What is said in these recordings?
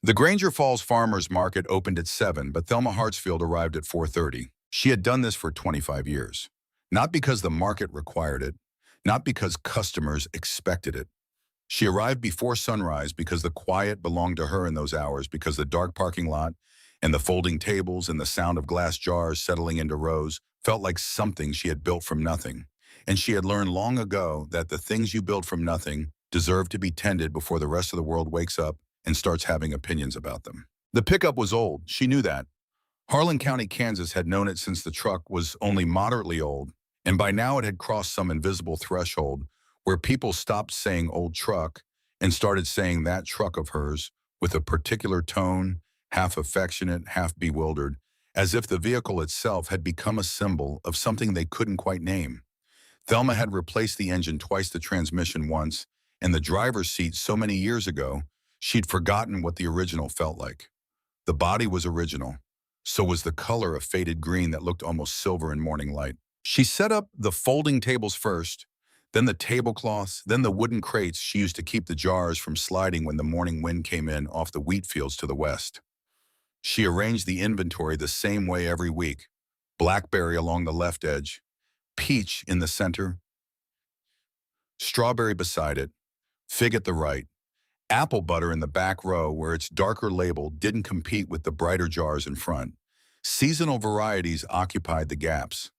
The Granger Falls Farmers Market opened at 7, but Thelma Hartsfield arrived at 4:30. She had done this for 25 years. Not because the market required it, not because customers expected it. She arrived before sunrise because the quiet belonged to her in those hours, because the dark parking lot and the folding tables and the sound of glass jars settling into rows felt like something she had built from nothing. And she had learned long ago that the things you build from nothing deserve to be tended before the rest of the world wakes up and starts having opinions about them. The pickup was old. She knew that. Harlan County, Kansas had known it since the truck was only moderately old, and by now it had crossed some invisible threshold where people stopped saying old truck and started saying that truck of hers with a particular tone, half affectionate, half bewildered, as if the vehicle itself had become a symbol of something they couldn't quite name. Thelma had replaced the engine twice, the transmission once, and the driver's seat so many years ago, she'd forgotten what the original felt like. The body was original. So was the color, a faded green that looked almost silver in morning light. She set up the folding tables first, then the tablecloths, then the wooden crates she used to keep the jars from sliding when the morning wind came in off the wheat fields to the west. She arranged the inventory the same way every week. Blackberry along the left edge, peach in the center, strawberry beside it, fig at the right, apple butter in the back row where its darker label didn't compete with the brighter jars in front. Seasonal varieties occupied the gaps.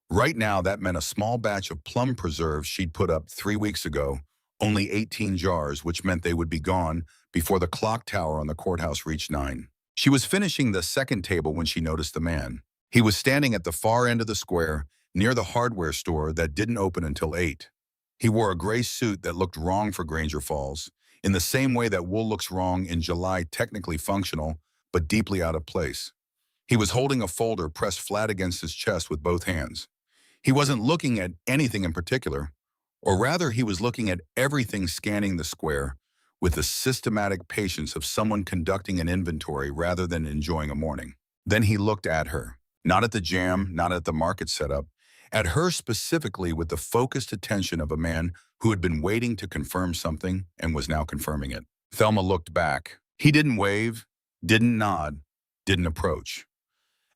Right now, that meant a small batch of plum preserves she'd put up 3 weeks ago, only 18 jars, which meant they would be gone before the clock tower on the courthouse reached 9. She was finishing the second table when she noticed the man. He was standing at the far end of the square, near the hardware store that didn't open until 8. He wore a gray suit that looked wrong for Granger Falls, in the same way that wool looks wrong in July, technically functional, but deeply out of place. He was holding a folder pressed flat against his chest with both hands. He wasn't looking at anything in particular, or rather he was looking at everything, scanning the square with the systematic patience of someone conducting an inventory rather than enjoying a morning. Then he looked at her, not at the jam, not at the market setup, at her specifically with the focused attention of a man who had been waiting to confirm something and was now confirming it. Thelma looked back. He didn't wave, didn't nod, didn't approach.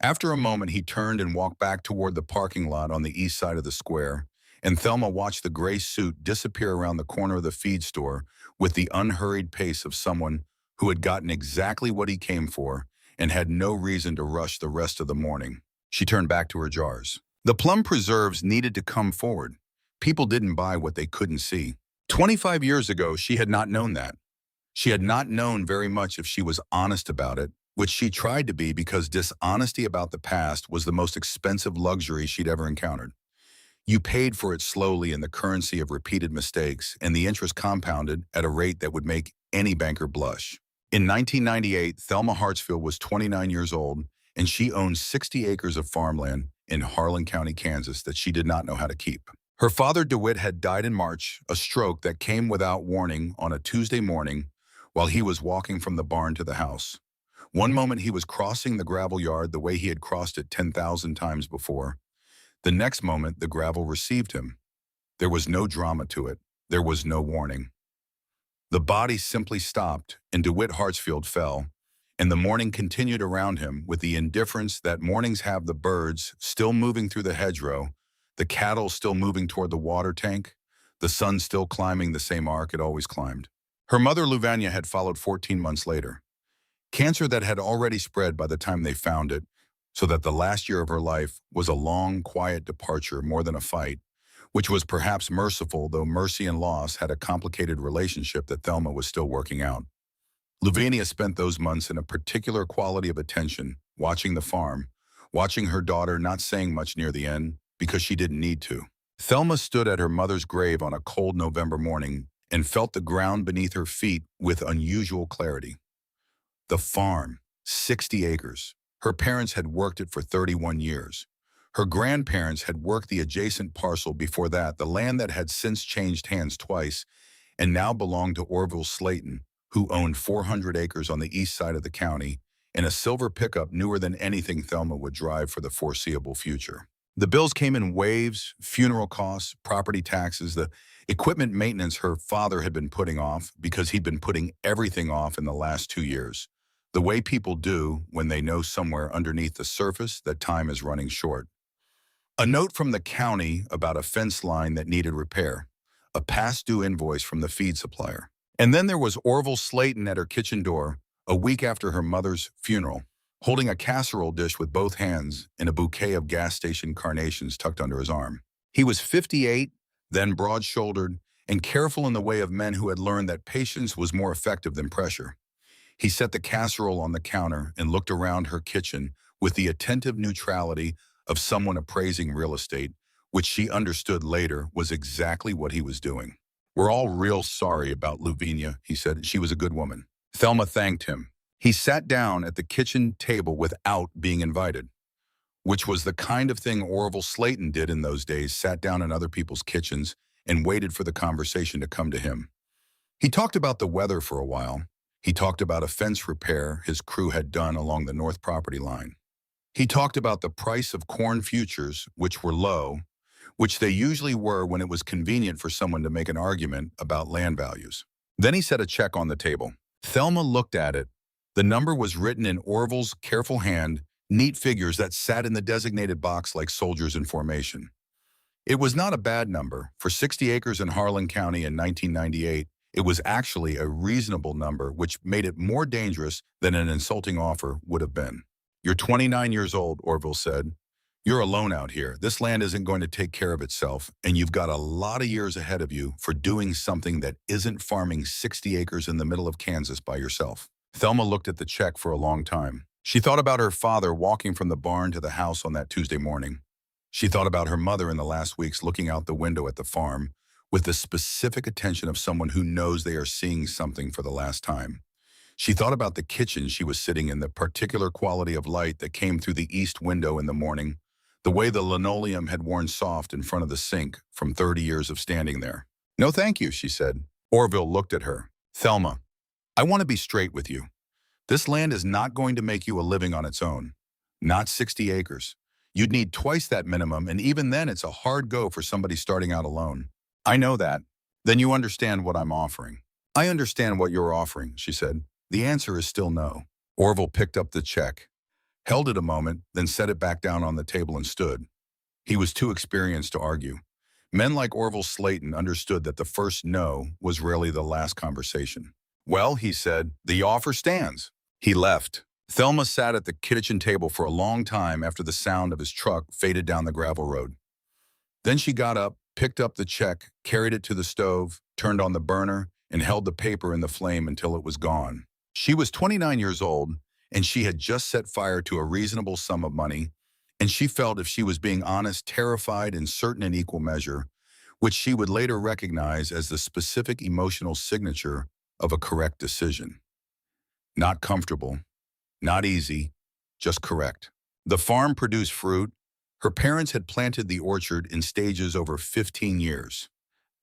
After a moment, he turned and walked back toward the parking lot on the east side of the square, and Thelma watched the gray suit disappear around the corner of the feed store with the unhurried pace of someone who had gotten exactly what he came for and had no reason to rush the rest of the morning. She turned back to her jars. The plum preserves needed to come forward. People didn't buy what they couldn't see. 25 years ago, she had not known that. She had not known very much if she was honest about it, which she tried to be because dishonesty about the past was the most expensive luxury she'd ever encountered. You paid for it slowly in the currency of repeated mistakes, and the interest compounded at a rate that would make any banker blush. In 1998, Thelma Hartsfield was 29 years old, and she owned 60 acres of farmland in Harlan County, Kansas, that she did not know how to keep. Her father, DeWitt, had died in March, a stroke that came without warning on a Tuesday morning while he was walking from the barn to the house. One moment he was crossing the gravel yard the way he had crossed it 10,000 times before. The next moment, the gravel received him. There was no drama to it. There was no warning. The body simply stopped, and DeWitt Hartsfield fell, and the morning continued around him with the indifference that mornings have, the birds still moving through the hedgerow, the cattle still moving toward the water tank, the sun still climbing the same arc it always climbed. Her mother, Luvania, had followed 14 months later. Cancer that had already spread by the time they found it, so that the last year of her life was a long, quiet departure more than a fight, which was perhaps merciful, though mercy and loss had a complicated relationship that Thelma was still working out. Luvania spent those months in a particular quality of attention, watching the farm, watching her daughter, not saying much near the end, because she didn't need to. Thelma stood at her mother's grave on a cold November morning and felt the ground beneath her feet with unusual clarity. The farm, 60 acres. Her parents had worked it for 31 years. Her grandparents had worked the adjacent parcel before that, the land that had since changed hands twice and now belonged to Orville Slayton, who owned 400 acres on the east side of the county and a silver pickup newer than anything Thelma would drive for the foreseeable future. The bills came in waves: funeral costs, property taxes, the equipment maintenance her father had been putting off because he'd been putting everything off in the last 2 years. the way people do when they know somewhere underneath the surface that time is running short. A note from the county about a fence line that needed repair, a past due invoice from the feed supplier. And then there was Orville Slayton at her kitchen door, a week after her mother's funeral, holding a casserole dish with both hands and a bouquet of gas station carnations tucked under his arm. He was 58, then broad-shouldered, and careful in the way of men who had learned that patience was more effective than pressure. He set the casserole on the counter and looked around her kitchen with the attentive neutrality of someone appraising real estate, which she understood later was exactly what he was doing. "We're all real sorry about Lavinia," he said. "She was a good woman." Thelma thanked him. He sat down at the kitchen table without being invited, which was the kind of thing Orville Slayton did in those days, sat down in other people's kitchens and waited for the conversation to come to him. He talked about the weather for a while. He talked about a fence repair his crew had done along the north property line. He talked about the price of corn futures, which were low, which they usually were when it was convenient for someone to make an argument about land values. Then he set a check on the table. Thelma looked at it. The number was written in Orville's careful hand, neat figures that sat in the designated box like soldiers in formation. It was not a bad number. For 60 acres in Harlan County in 1998, it was actually a reasonable number, which made it more dangerous than an insulting offer would have been. "You're 29 years old," Orville said. "You're alone out here. This land isn't going to take care of itself, and you've got a lot of years ahead of you for doing something that isn't farming 60 acres in the middle of Kansas by yourself." Thelma looked at the check for a long time. She thought about her father walking from the barn to the house on that Tuesday morning. She thought about her mother in the last weeks looking out the window at the farm with the specific attention of someone who knows they are seeing something for the last time. She thought about the kitchen she was sitting in, the particular quality of light that came through the east window in the morning, the way the linoleum had worn soft in front of the sink from 30 years of standing there. "No, thank you," she said. Orville looked at her. "Thelma, I want to be straight with you. This land is not going to make you a living on its own. Not 60 acres. You'd need twice that minimum, and even then it's a hard go for somebody starting out alone." "I know that. Then you understand what I'm offering." "I understand what you're offering," she said. "The answer is still no." Orville picked up the check, held it a moment, then set it back down on the table and stood. He was too experienced to argue. Men like Orville Slayton understood that the first no was rarely the last conversation. "Well," he said, "the offer stands." He left. Thelma sat at the kitchen table for a long time after the sound of his truck faded down the gravel road. Then she got up, picked up the check, carried it to the stove, turned on the burner, and held the paper in the flame until it was gone. She was 29 years old, and she had just set fire to a reasonable sum of money, and she felt, if she was being honest, terrified in certain and equal measure, which she would later recognize as the specific emotional signature of a correct decision. Not comfortable, not easy, just correct. The farm produced fruit. Her parents had planted the orchard in stages over 15 years.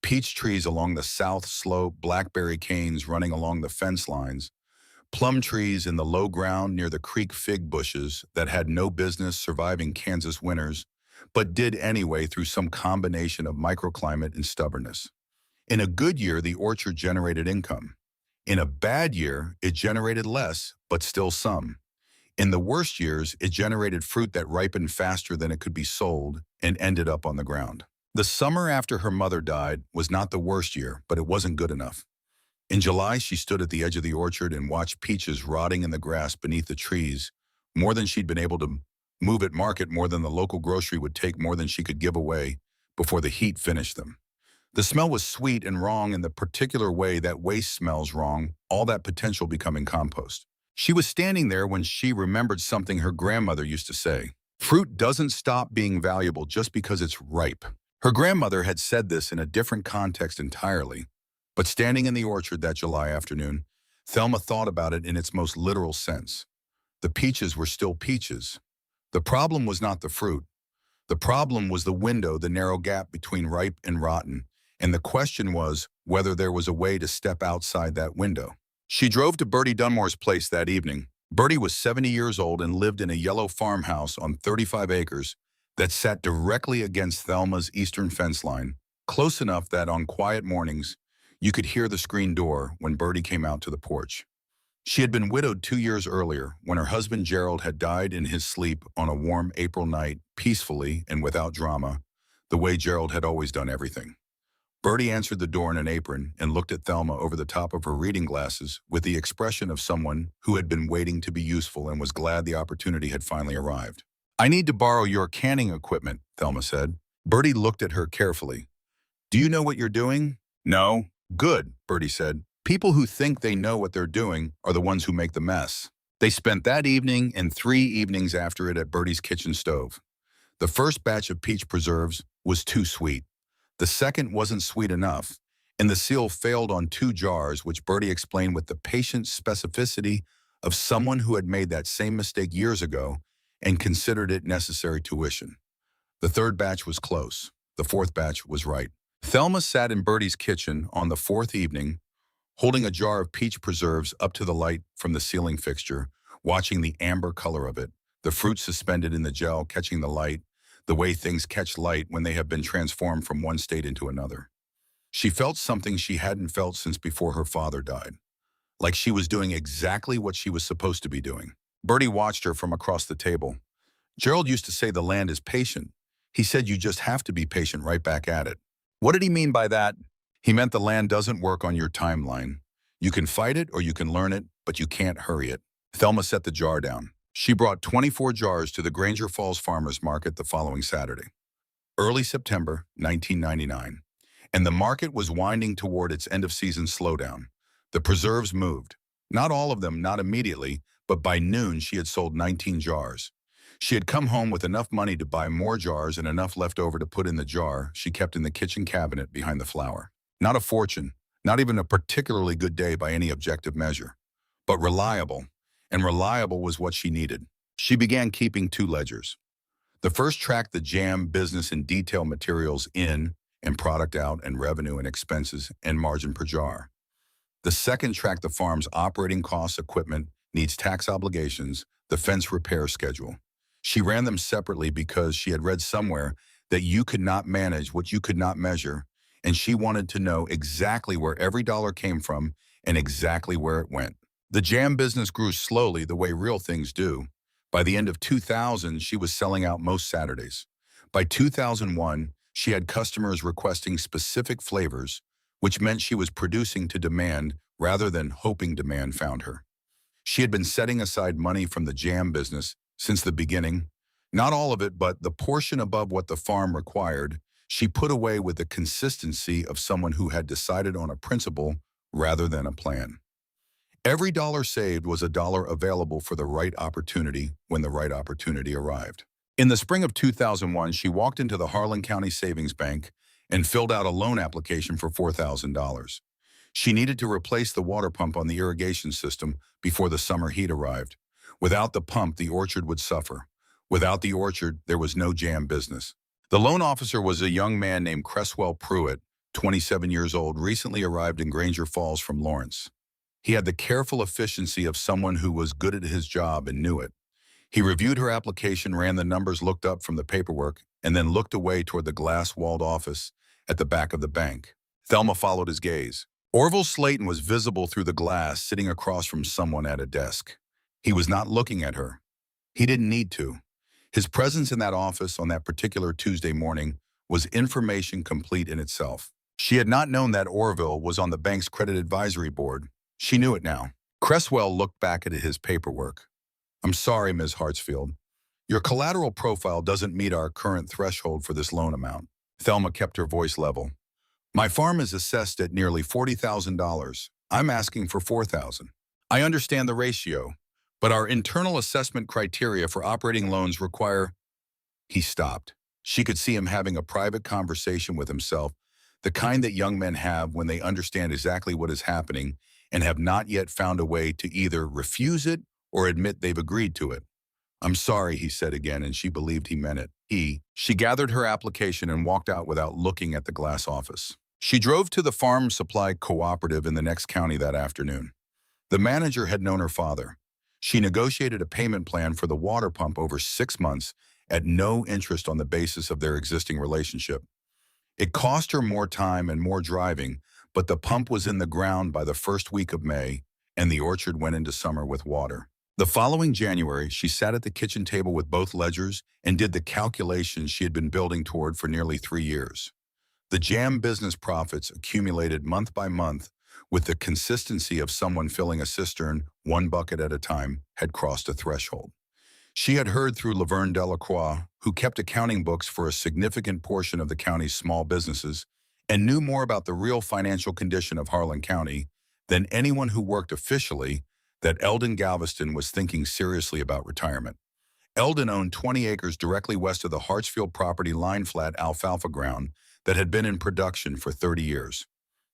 Peach trees along the south slope, blackberry canes running along the fence lines, plum trees in the low ground near the creek fig bushes that had no business surviving Kansas winters, but did anyway through some combination of microclimate and stubbornness. In a good year, the orchard generated income. In a bad year, it generated less, but still some. In the worst years, it generated fruit that ripened faster than it could be sold and ended up on the ground. The summer after her mother died was not the worst year, but it wasn't good enough. In July, she stood at the edge of the orchard and watched peaches rotting in the grass beneath the trees, more than she'd been able to move at market, more than the local grocery would take, more than she could give away before the heat finished them. The smell was sweet and wrong in the particular way that waste smells wrong, all that potential becoming compost. She was standing there when she remembered something her grandmother used to say. "Fruit doesn't stop being valuable just because it's ripe." Her grandmother had said this in a different context entirely, but standing in the orchard that July afternoon, Thelma thought about it in its most literal sense. The peaches were still peaches. The problem was not the fruit. The problem was the window, the narrow gap between ripe and rotten, and the question was whether there was a way to step outside that window. She drove to Bertie Dunmore's place that evening. Bertie was 70 years old and lived in a yellow farmhouse on 35 acres that sat directly against Thelma's eastern fence line, close enough that on quiet mornings, you could hear the screen door when Bertie came out to the porch. She had been widowed 2 years earlier when her husband Gerald had died in his sleep on a warm April night, peacefully and without drama, the way Gerald had always done everything. Bertie answered the door in an apron and looked at Thelma over the top of her reading glasses with the expression of someone who had been waiting to be useful and was glad the opportunity had finally arrived. "I need to borrow your canning equipment," Thelma said. Bertie looked at her carefully. "Do you know what you're doing?" "No." "Good," Bertie said. "People who think they know what they're doing are the ones who make the mess." They spent that evening and 3 evenings after it at Bertie's kitchen stove. The first batch of peach preserves was too sweet. The second wasn't sweet enough, and the seal failed on 2 jars, which Bertie explained with the patient specificity of someone who had made that same mistake years ago and considered it necessary tuition. The third batch was close. The fourth batch was right. Thelma sat in Bertie's kitchen on the fourth evening, holding a jar of peach preserves up to the light from the ceiling fixture, watching the amber color of it, the fruit suspended in the gel catching the light, the way things catch light when they have been transformed from one state into another. She felt something she hadn't felt since before her father died, like she was doing exactly what she was supposed to be doing. Bertie watched her from across the table. "Gerald used to say the land is patient. He said you just have to be patient right back at it." "What did he mean by that?" "He meant the land doesn't work on your timeline. You can fight it or you can learn it, but you can't hurry it." Thelma set the jar down. She brought 24 jars to the Granger Falls Farmers Market the following Saturday, early September 1999, and the market was winding toward its end-of-season slowdown. The preserves moved. Not all of them, not immediately, but by noon she had sold 19 jars. She had come home with enough money to buy more jars and enough left over to put in the jar she kept in the kitchen cabinet behind the flour. Not a fortune, not even a particularly good day by any objective measure, but reliable, and reliable was what she needed. She began keeping 2 ledgers. The first tracked the jam business and detail materials in and product out and revenue and expenses and margin per jar. The second tracked the farm's operating costs, equipment, needs, tax obligations, the fence repair schedule. She ran them separately because she had read somewhere that you could not manage what you could not measure, and she wanted to know exactly where every dollar came from and exactly where it went. The jam business grew slowly the way real things do. By the end of 2000, she was selling out most Saturdays. By 2001, she had customers requesting specific flavors, which meant she was producing to demand rather than hoping demand found her. She had been setting aside money from the jam business since the beginning. Not all of it, but the portion above what the farm required, she put away with the consistency of someone who had decided on a principle rather than a plan. Every dollar saved was a dollar available for the right opportunity when the right opportunity arrived. In the spring of 2001, she walked into the Harlan County Savings Bank and filled out a loan application for $4,000. She needed to replace the water pump on the irrigation system before the summer heat arrived. Without the pump, the orchard would suffer. Without the orchard, there was no jam business. The loan officer was a young man named Cresswell Pruitt, 27 years old, recently arrived in Granger Falls from Lawrence. He had the careful efficiency of someone who was good at his job and knew it. He reviewed her application, ran the numbers, looked up from the paperwork, and then looked away toward the glass-walled office at the back of the bank. Thelma followed his gaze. Orville Slayton was visible through the glass, sitting across from someone at a desk. He was not looking at her. He didn't need to. His presence in that office on that particular Tuesday morning was information complete in itself. She had not known that Orville was on the bank's credit advisory board. She knew it now. Cresswell looked back at his paperwork. "I'm sorry, Ms. Hartsfield. Your collateral profile doesn't meet our current threshold for this loan amount." Thelma kept her voice level. "My farm is assessed at nearly $40,000. I'm asking for $4,000. I understand the ratio, but our internal assessment criteria for operating loans require—" He stopped. She could see him having a private conversation with himself, the kind that young men have when they understand exactly what is happening and have not yet found a way to either refuse it or admit they've agreed to it. "I'm sorry," he said again, and she believed he meant it. She gathered her application and walked out without looking at the glass office. She drove to the Farm Supply Cooperative in the next county that afternoon. The manager had known her father. She negotiated a payment plan for the water pump over 6 months at no interest on the basis of their existing relationship. It cost her more time and more driving, but the pump was in the ground by the first week of May, and the orchard went into summer with water. The following January, she sat at the kitchen table with both ledgers and did the calculations she had been building toward for nearly 3 years. The jam business profits accumulated month by month with the consistency of someone filling a cistern one bucket at a time had crossed a threshold. She had heard through Laverne Delacroix, who kept accounting books for a significant portion of the county's small businesses and knew more about the real financial condition of Harlan County than anyone who worked officially, that Eldon Galveston was thinking seriously about retirement. Eldon owned 20 acres directly west of the Hartsfield property line flat alfalfa ground that had been in production for 30 years.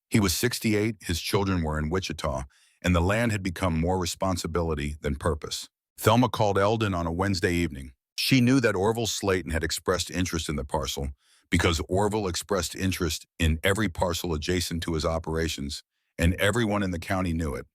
He was 68, his children were in Wichita, and the land had become more responsibility than purpose. Thelma called Eldon on a Wednesday evening. She knew that Orville Slayton had expressed interest in the parcel because Orville expressed interest in every parcel adjacent to his operations, and everyone in the county knew it.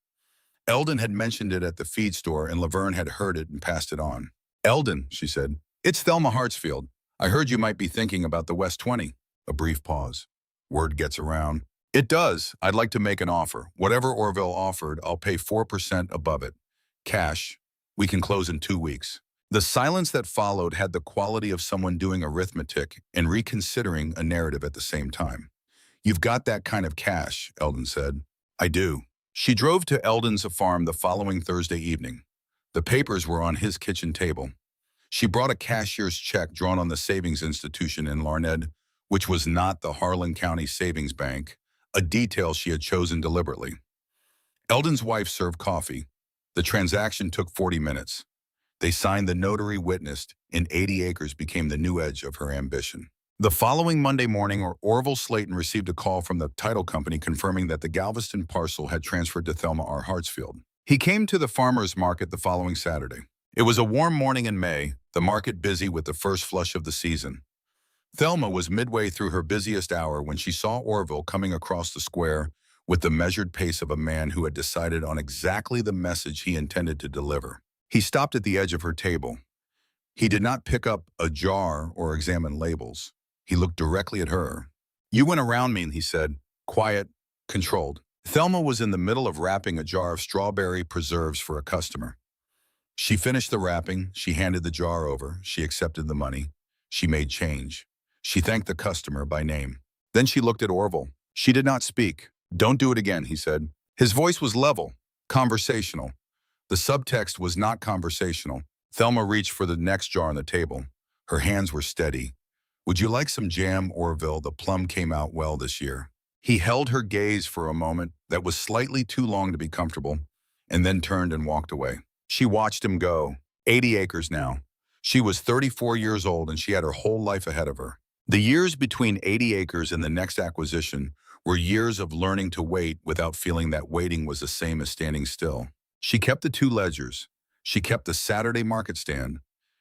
Eldon had mentioned it at the feed store, and Laverne had heard it and passed it on. "Eldon," she said, "it's Thelma Hartsfield. I heard you might be thinking about the West 20. A brief pause. Word gets around. "It does. I'd like to make an offer. Whatever Orville offered, I'll pay 4% above it. Cash. We can close in 2 weeks." The silence that followed had the quality of someone doing arithmetic and reconsidering a narrative at the same time. "You've got that kind of cash," Eldon said. "I do." She drove to Eldon's farm the following Thursday evening. The papers were on his kitchen table. She brought a cashier's check drawn on the savings institution in Larned, which was not the Harlan County Savings Bank, a detail she had chosen deliberately. Eldon's wife served coffee. The transaction took 40 minutes. They signed, the notary witnessed, and 80 acres became the new edge of her ambition. The following Monday morning, Orville Slayton received a call from the title company confirming that the Galveston parcel had transferred to Thelma R. Hartsfield. He came to the farmers market the following Saturday. It was a warm morning in May, the market busy with the first flush of the season. Thelma was midway through her busiest hour when she saw Orville coming across the square with the measured pace of a man who had decided on exactly the message he intended to deliver. He stopped at the edge of her table. He did not pick up a jar or examine labels. He looked directly at her. "You went around me," he said, quiet, controlled. Thelma was in the middle of wrapping a jar of strawberry preserves for a customer. She finished the wrapping, she handed the jar over, she accepted the money, she made change. She thanked the customer by name. Then she looked at Orville. She did not speak. "Don't do it again," he said. His voice was level, conversational. The subtext was not conversational. Thelma reached for the next jar on the table. Her hands were steady. "Would you like some jam, Orville? The plum came out well this year." He held her gaze for a moment that was slightly too long to be comfortable, and then turned and walked away. She watched him go. 80 acres now. She was 34 years old, and she had her whole life ahead of her. The years between 80 acres and the next acquisition were years of learning to wait without feeling that waiting was the same as standing still. She kept the 2 ledgers. She kept the Saturday market stand.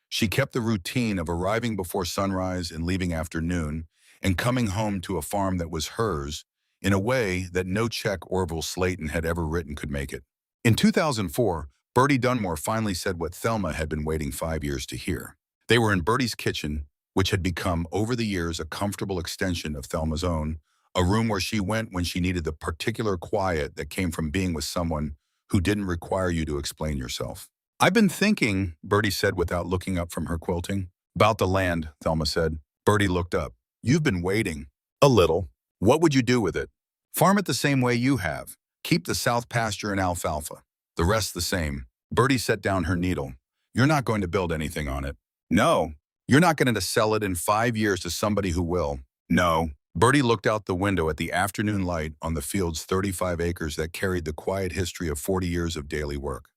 She kept the routine of arriving before sunrise and leaving after noon, and coming home to a farm that was hers in a way that no check Orville Slayton had ever written could make it. In 2004, Bertie Dunmore finally said what Thelma had been waiting 5 years to hear. They were in Bertie's kitchen, which had become, over the years, a comfortable extension of Thelma's own, a room where she went when she needed the particular quiet that came from being with someone who didn't require you to explain yourself. "I've been thinking," Bertie said without looking up from her quilting. "About the land," Thelma said. Bertie looked up. "You've been waiting." "A little." "What would you do with it?" "Farm it the same way you have. Keep the south pasture and alfalfa. The rest the same." Bertie set down her needle. "You're not going to build anything on it." "No." "You're not going to sell it in 5 years to somebody who will." "No." Bertie looked out the window at the afternoon light on the field's 35 acres that carried the quiet history of 40 years of daily work.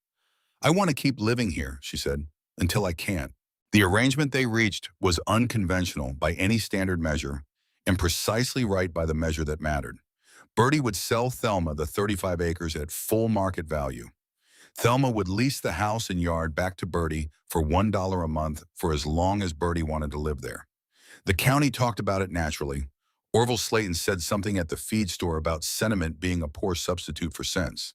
"I want to keep living here," she said, "until I can't." The arrangement they reached was unconventional by any standard measure and precisely right by the measure that mattered. Bertie would sell Thelma the 35 acres at full market value. Thelma would lease the house and yard back to Bertie for $1 a month for as long as Bertie wanted to live there. The county talked about it naturally. Orville Slayton said something at the feed store about sentiment being a poor substitute for sense.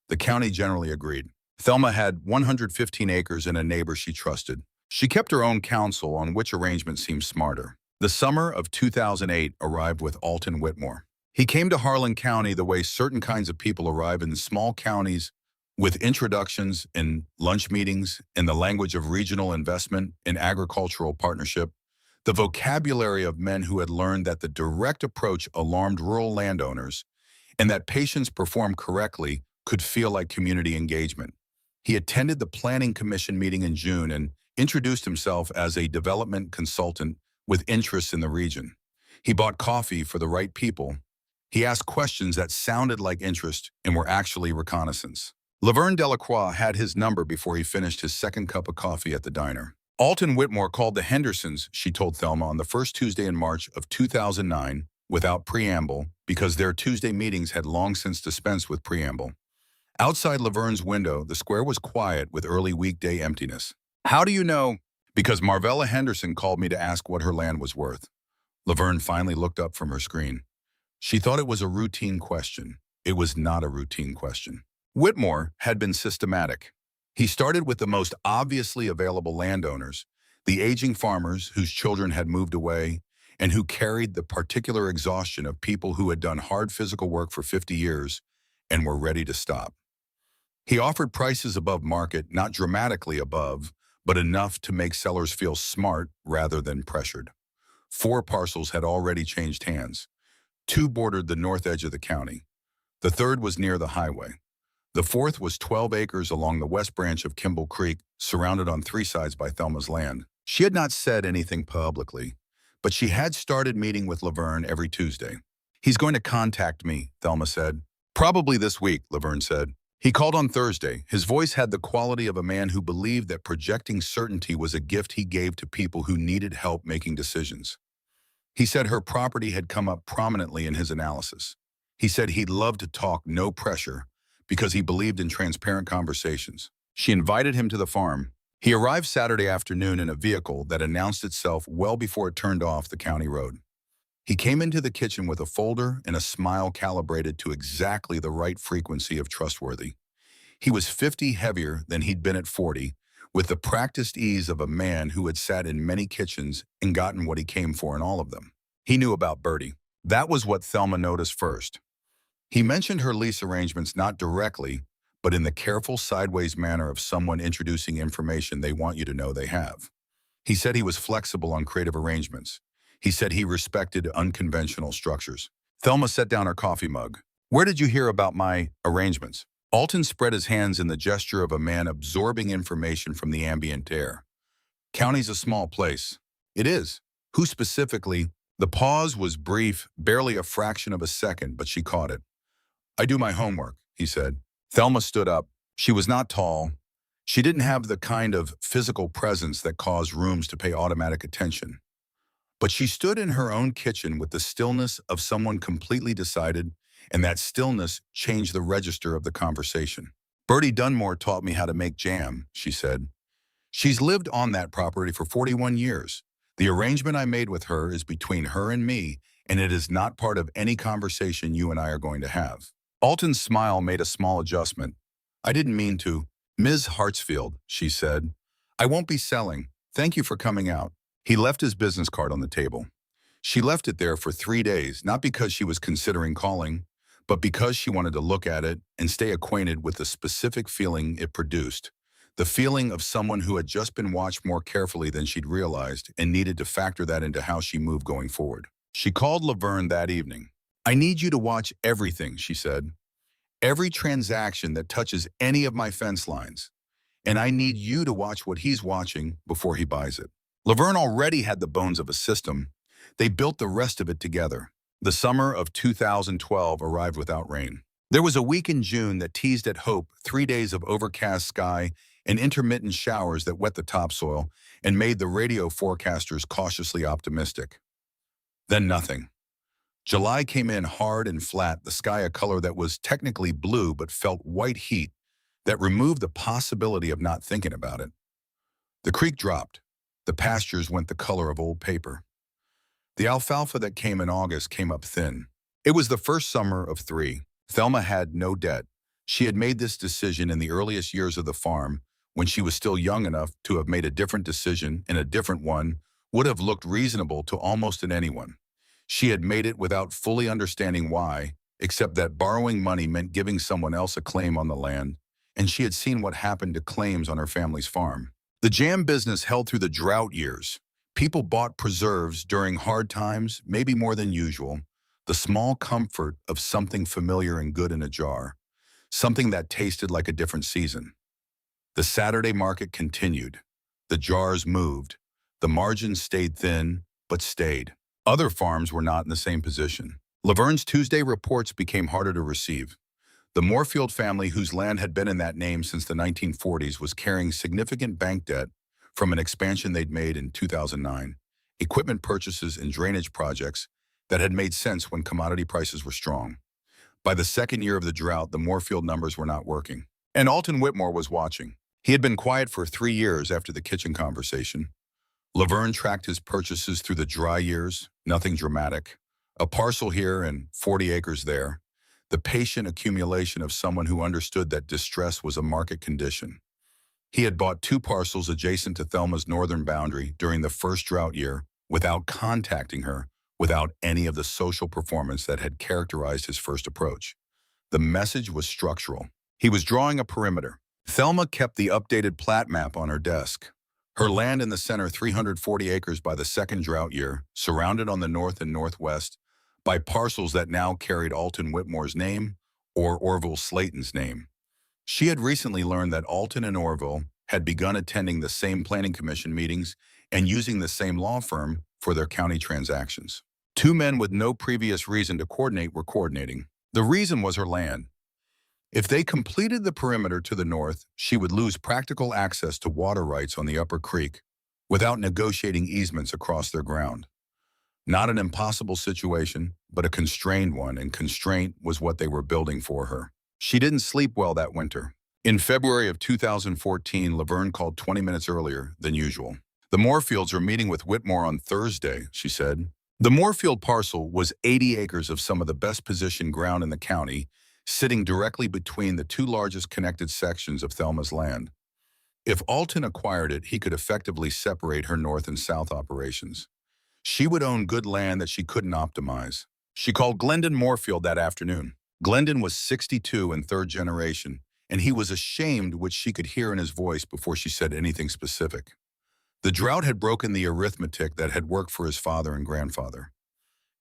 The county generally agreed. Thelma had 115 acres and a neighbor she trusted. She kept her own counsel on which arrangement seemed smarter. The summer of 2008 arrived with Alton Whitmore. He came to Harlan County the way certain kinds of people arrive in small counties with introductions and lunch meetings in the language of regional investment and agricultural partnership, the vocabulary of men who had learned that the direct approach alarmed rural landowners and that patients performed correctly could feel like community engagement. He attended the Planning Commission meeting in June and introduced himself as a development consultant with interests in the region. He bought coffee for the right people. He asked questions that sounded like interest and were actually reconnaissance. Laverne Delacroix had his number before he finished his second cup of coffee at the diner. Alton Whitmore called the Hendersons, she told Thelma, on the first Tuesday in March of 2009 without preamble because their Tuesday meetings had long since dispensed with preamble. Outside Laverne's window, the square was quiet with early weekday emptiness. How do you know? Because Marvella Henderson called me to ask what her land was worth. Laverne finally looked up from her screen. She thought it was a routine question. It was not a routine question. Whitmore had been systematic. He started with the most obviously available landowners, the aging farmers whose children had moved away and who carried the particular exhaustion of people who had done hard physical work for 50 years and were ready to stop. He offered prices above market, not dramatically above, but enough to make sellers feel smart rather than pressured. 4 parcels had already changed hands. 2 bordered the north edge of the county. The third was near the highway. The fourth was 12 acres along the west branch of Kimball Creek, surrounded on 3 sides by Thelma's land. She had not said anything publicly, but she had started meeting with Laverne every Tuesday. He's going to contact me, Thelma said. Probably this week, Laverne said. He called on Thursday. His voice had the quality of a man who believed that projecting certainty was a gift he gave to people who needed help making decisions. He said her property had come up prominently in his analysis. He said he'd love to talk, no pressure, because he believed in transparent conversations. She invited him to the farm. He arrived Saturday afternoon in a vehicle that announced itself well before it turned off the county road. He came into the kitchen with a folder and a smile calibrated to exactly the right frequency of trustworthy. He was 50 heavier than he'd been at 40, with the practiced ease of a man who had sat in many kitchens and gotten what he came for in all of them. He knew about Bertie. That was what Thelma noticed first. He mentioned her lease arrangements not directly, but in the careful sideways manner of someone introducing information they want you to know they have. He said he was flexible on creative arrangements. He said he respected unconventional structures. Thelma set down her coffee mug. Where did you hear about my arrangements? Alton spread his hands in the gesture of a man absorbing information from the ambient air. County's a small place. It is. Who specifically? The pause was brief, barely a fraction of a second, but she caught it. I do my homework, he said. Thelma stood up. She was not tall. She didn't have the kind of physical presence that caused rooms to pay automatic attention. But she stood in her own kitchen with the stillness of someone completely decided, and that stillness changed the register of the conversation. Bertie Dunmore taught me how to make jam, she said. She's lived on that property for 41 years. The arrangement I made with her is between her and me, and it is not part of any conversation you and I are going to have. Alton's smile made a small adjustment. I didn't mean to. Ms. Hartsfield, she said. I won't be selling. Thank you for coming out. He left his business card on the table. She left it there for 3 days, not because she was considering calling, but because she wanted to look at it and stay acquainted with the specific feeling it produced. The feeling of someone who had just been watched more carefully than she'd realized and needed to factor that into how she moved going forward. She called Laverne that evening. I need you to watch everything, she said. Every transaction that touches any of my fence lines. And I need you to watch what he's watching before he buys it. Laverne already had the bones of a system. They built the rest of it together. The summer of 2012 arrived without rain. There was a week in June that teased at hope, 3 days of overcast sky and intermittent showers that wet the topsoil and made the radio forecasters cautiously optimistic. Then nothing. July came in hard and flat, the sky a color that was technically blue but felt white heat that removed the possibility of not thinking about it. The creek dropped. The pastures went the color of old paper. The alfalfa that came in August came up thin. It was the first summer of 3. Thelma had no debt. She had made this decision in the earliest years of the farm, when she was still young enough to have made a different decision, and a different one would have looked reasonable to almost anyone. She had made it without fully understanding why, except that borrowing money meant giving someone else a claim on the land, and she had seen what happened to claims on her family's farm. The jam business held through the drought years. People bought preserves during hard times, maybe more than usual. The small comfort of something familiar and good in a jar, something that tasted like a different season. The Saturday market continued. The jars moved. The margins stayed thin, but stayed. Other farms were not in the same position. Laverne's Tuesday reports became harder to receive. The Moorfield family, whose land had been in that name since the 1940s, was carrying significant bank debt from an expansion they'd made in 2009, equipment purchases and drainage projects that had made sense when commodity prices were strong. By the second year of the drought, the Moorfield numbers were not working. And Alton Whitmore was watching. He had been quiet for 3 years after the kitchen conversation. Laverne tracked his purchases through the dry years, nothing dramatic. A parcel here and 40 acres there. The patient accumulation of someone who understood that distress was a market condition. He had bought 2 parcels adjacent to Thelma's northern boundary during the first drought year without contacting her, without any of the social performance that had characterized his first approach. The message was structural. He was drawing a perimeter. Thelma kept the updated plat map on her desk. Her land in the center, 340 acres by the second drought year, surrounded on the north and northwest by parcels that now carried Alton Whitmore's name or Orville Slayton's name. She had recently learned that Alton and Orville had begun attending the same planning commission meetings and using the same law firm for their county transactions. 2 men with no previous reason to coordinate were coordinating. The reason was her land. If they completed the perimeter to the north, she would lose practical access to water rights on the upper creek without negotiating easements across their ground. Not an impossible situation, but a constrained one, and constraint was what they were building for her. She didn't sleep well that winter. In February of 2014, Laverne called 20 minutes earlier than usual. "The Moorfields are meeting with Whitmore on Thursday," she said. The Moorfield parcel was 80 acres of some of the best positioned ground in the county, sitting directly between the 2 largest connected sections of Thelma's land. If Alton acquired it, he could effectively separate her north and south operations. She would own good land that she couldn't optimize. She called Glendon Moorfield that afternoon. Glendon was 62 and 3rd generation, and he was ashamed, which she could hear in his voice before she said anything specific. The drought had broken the arithmetic that had worked for his father and grandfather.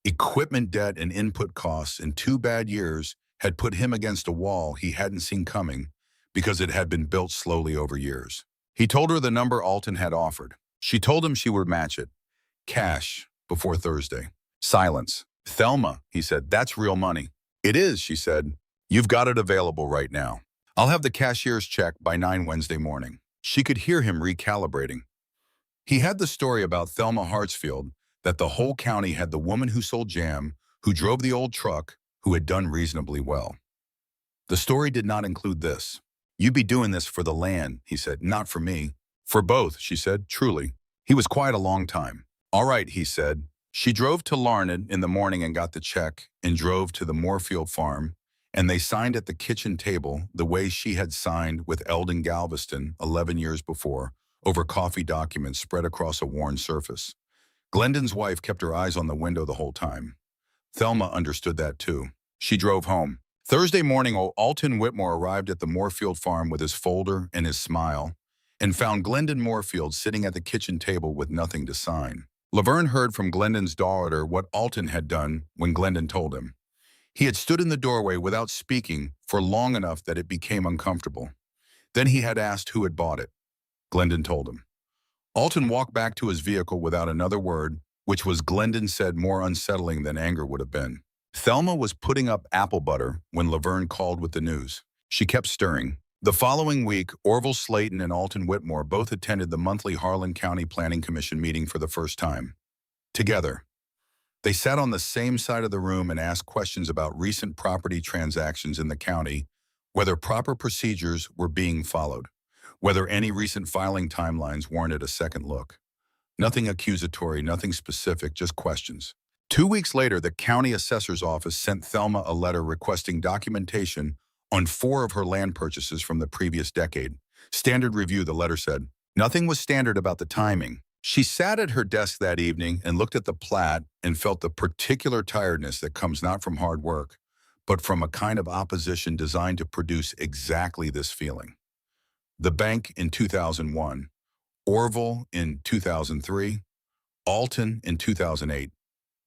Equipment debt and input costs in 2 bad years had put him against a wall he hadn't seen coming because it had been built slowly over years. He told her the number Alton had offered. She told him she would match it. Cash, before Thursday. Silence. "Thelma," he said, "that's real money." "It is," she said. "You've got it available right now. I'll have the cashier's check by 9 Wednesday morning." She could hear him recalibrating. He had the story about Thelma Hartsfield, that the whole county had the woman who sold jam, who drove the old truck, who had done reasonably well. The story did not include this. "You'd be doing this for the land," he said, "not for me." "For both," she said, "truly." He was quiet a long time. "All right," he said. She drove to Larned in the morning and got the check, and drove to the Moorfield farm, and they signed at the kitchen table the way she had signed with Eldon Galveston 11 years before, over coffee documents spread across a worn surface. Glendon's wife kept her eyes on the window the whole time. Thelma understood that too. She drove home. Thursday morning, Alton Whitmore arrived at the Moorfield farm with his folder and his smile, and found Glendon Moorfield sitting at the kitchen table with nothing to sign. Laverne heard from Glendon's daughter what Alton had done when Glendon told him. He had stood in the doorway without speaking for long enough that it became uncomfortable. Then he had asked who had bought it. Glendon told him. Alton walked back to his vehicle without another word, which was, Glendon said, more unsettling than anger would have been. Thelma was putting up apple butter when Laverne called with the news. She kept stirring. The following week, Orville Slayton and Alton Whitmore both attended the monthly Harlan County Planning Commission meeting for the first time. Together. They sat on the same side of the room and asked questions about recent property transactions in the county, whether proper procedures were being followed, whether any recent filing timelines warranted a second look. Nothing accusatory, nothing specific, just questions. 2 weeks later, the county assessor's office sent Thelma a letter requesting documentation on 4 of her land purchases from the previous decade. Standard review, the letter said. Nothing was standard about the timing. She sat at her desk that evening and looked at the plat and felt the particular tiredness that comes not from hard work, but from a kind of opposition designed to produce exactly this feeling. The Bank in 2001, Orville in 2003, Alton in 2008.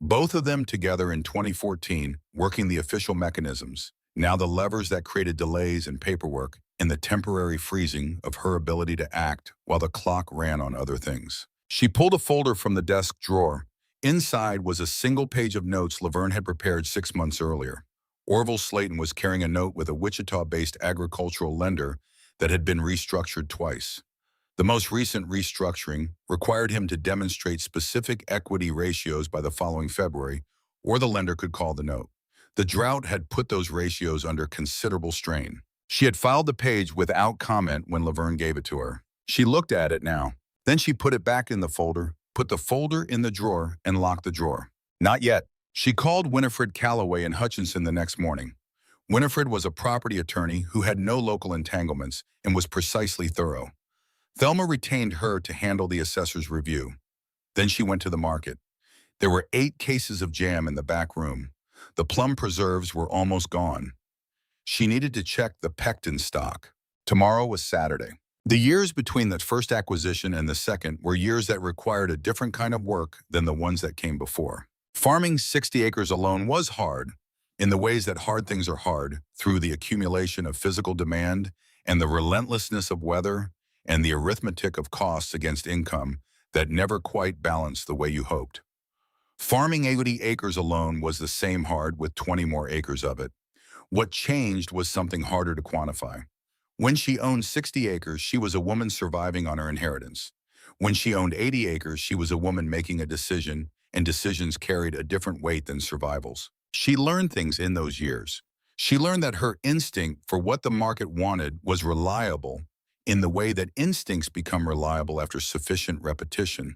Both of them together in 2014, working the official mechanisms, now the levers that created delays and paperwork, and the temporary freezing of her ability to act while the clock ran on other things. She pulled a folder from the desk drawer. Inside was a single page of notes Laverne had prepared 6 months earlier. Orville Slayton was carrying a note with a Wichita-based agricultural lender that had been restructured twice. The most recent restructuring required him to demonstrate specific equity ratios by the following February, or the lender could call the note. The drought had put those ratios under considerable strain. She had filed the page without comment when Laverne gave it to her. She looked at it now. Then she put it back in the folder, put the folder in the drawer, and locked the drawer. Not yet. She called Winifred Calloway in Hutchinson the next morning. Winifred was a property attorney who had no local entanglements and was precisely thorough. Thelma retained her to handle the assessor's review. Then she went to the market. There were 8 cases of jam in the back room. The plum preserves were almost gone. She needed to check the pectin stock. Tomorrow was Saturday. The years between the first acquisition and the second were years that required a different kind of work than the ones that came before. Farming 60 acres alone was hard, in the ways that hard things are hard, through the accumulation of physical demand and the relentlessness of weather and the arithmetic of costs against income that never quite balanced the way you hoped. Farming 80 acres alone was the same hard with 20 more acres of it. What changed was something harder to quantify. When she owned 60 acres, she was a woman surviving on her inheritance. When she owned 80 acres, she was a woman making a decision, and decisions carried a different weight than survivals. She learned things in those years. She learned that her instinct for what the market wanted was reliable in the way that instincts become reliable after sufficient repetition,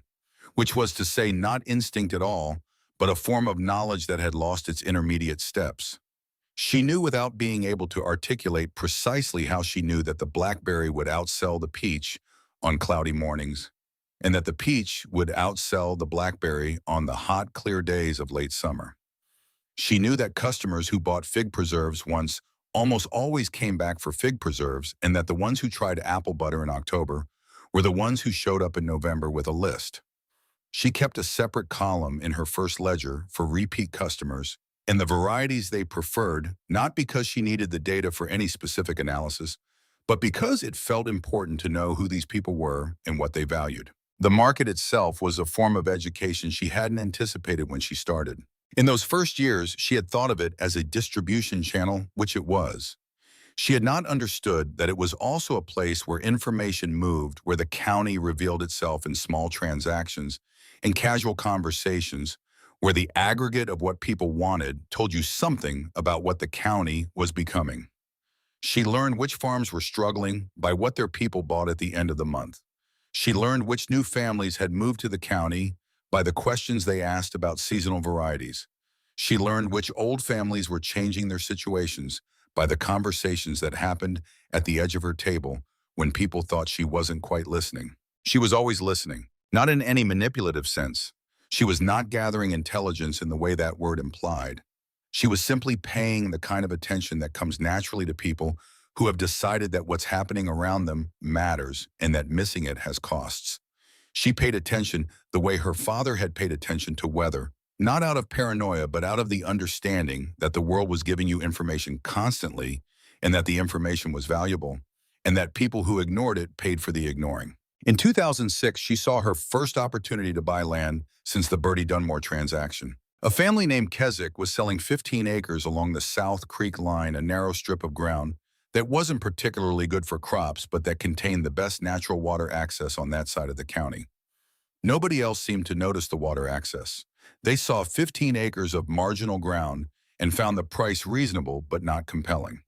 which was to say not instinct at all, but a form of knowledge that had lost its intermediate steps. She knew without being able to articulate precisely how she knew that the blackberry would outsell the peach on cloudy mornings, and that the peach would outsell the blackberry on the hot, clear days of late summer. She knew that customers who bought fig preserves once almost always came back for fig preserves, and that the ones who tried apple butter in October were the ones who showed up in November with a list. She kept a separate column in her first ledger for repeat customers and the varieties they preferred, not because she needed the data for any specific analysis, but because it felt important to know who these people were and what they valued. The market itself was a form of education she hadn't anticipated when she started. In those first years, she had thought of it as a distribution channel, which it was. She had not understood that it was also a place where information moved, where the county revealed itself in small transactions and casual conversations, where the aggregate of what people wanted told you something about what the county was becoming. She learned which farms were struggling by what their people bought at the end of the month. She learned which new families had moved to the county by the questions they asked about seasonal varieties. She learned which old families were changing their situations by the conversations that happened at the edge of her table when people thought she wasn't quite listening. She was always listening, not in any manipulative sense. She was not gathering intelligence in the way that word implied. She was simply paying the kind of attention that comes naturally to people who have decided that what's happening around them matters and that missing it has costs. She paid attention the way her father had paid attention to weather, not out of paranoia, but out of the understanding that the world was giving you information constantly and that the information was valuable, and that people who ignored it paid for the ignoring. In 2006, she saw her first opportunity to buy land since the Bertie Dunmore transaction. A family named Keswick was selling 15 acres along the South Creek line, a narrow strip of ground that wasn't particularly good for crops, but that contained the best natural water access on that side of the county. Nobody else seemed to notice the water access. They saw 15 acres of marginal ground and found the price reasonable but not compelling.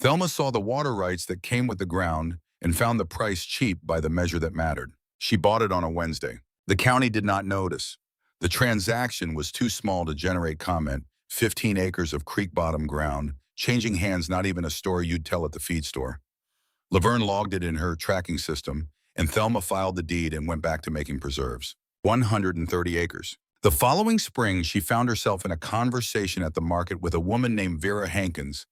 Thelma saw the water rights that came with the ground and found the price cheap by the measure that mattered. She bought it on a Wednesday. The county did not notice. The transaction was too small to generate comment. 15 acres of creek-bottom ground, changing hands, not even a story you'd tell at the feed store. Laverne logged it in her tracking system, and Thelma filed the deed and went back to making preserves. 130 acres. The following spring, she found herself in a conversation at the market with a woman named Vera Hankins,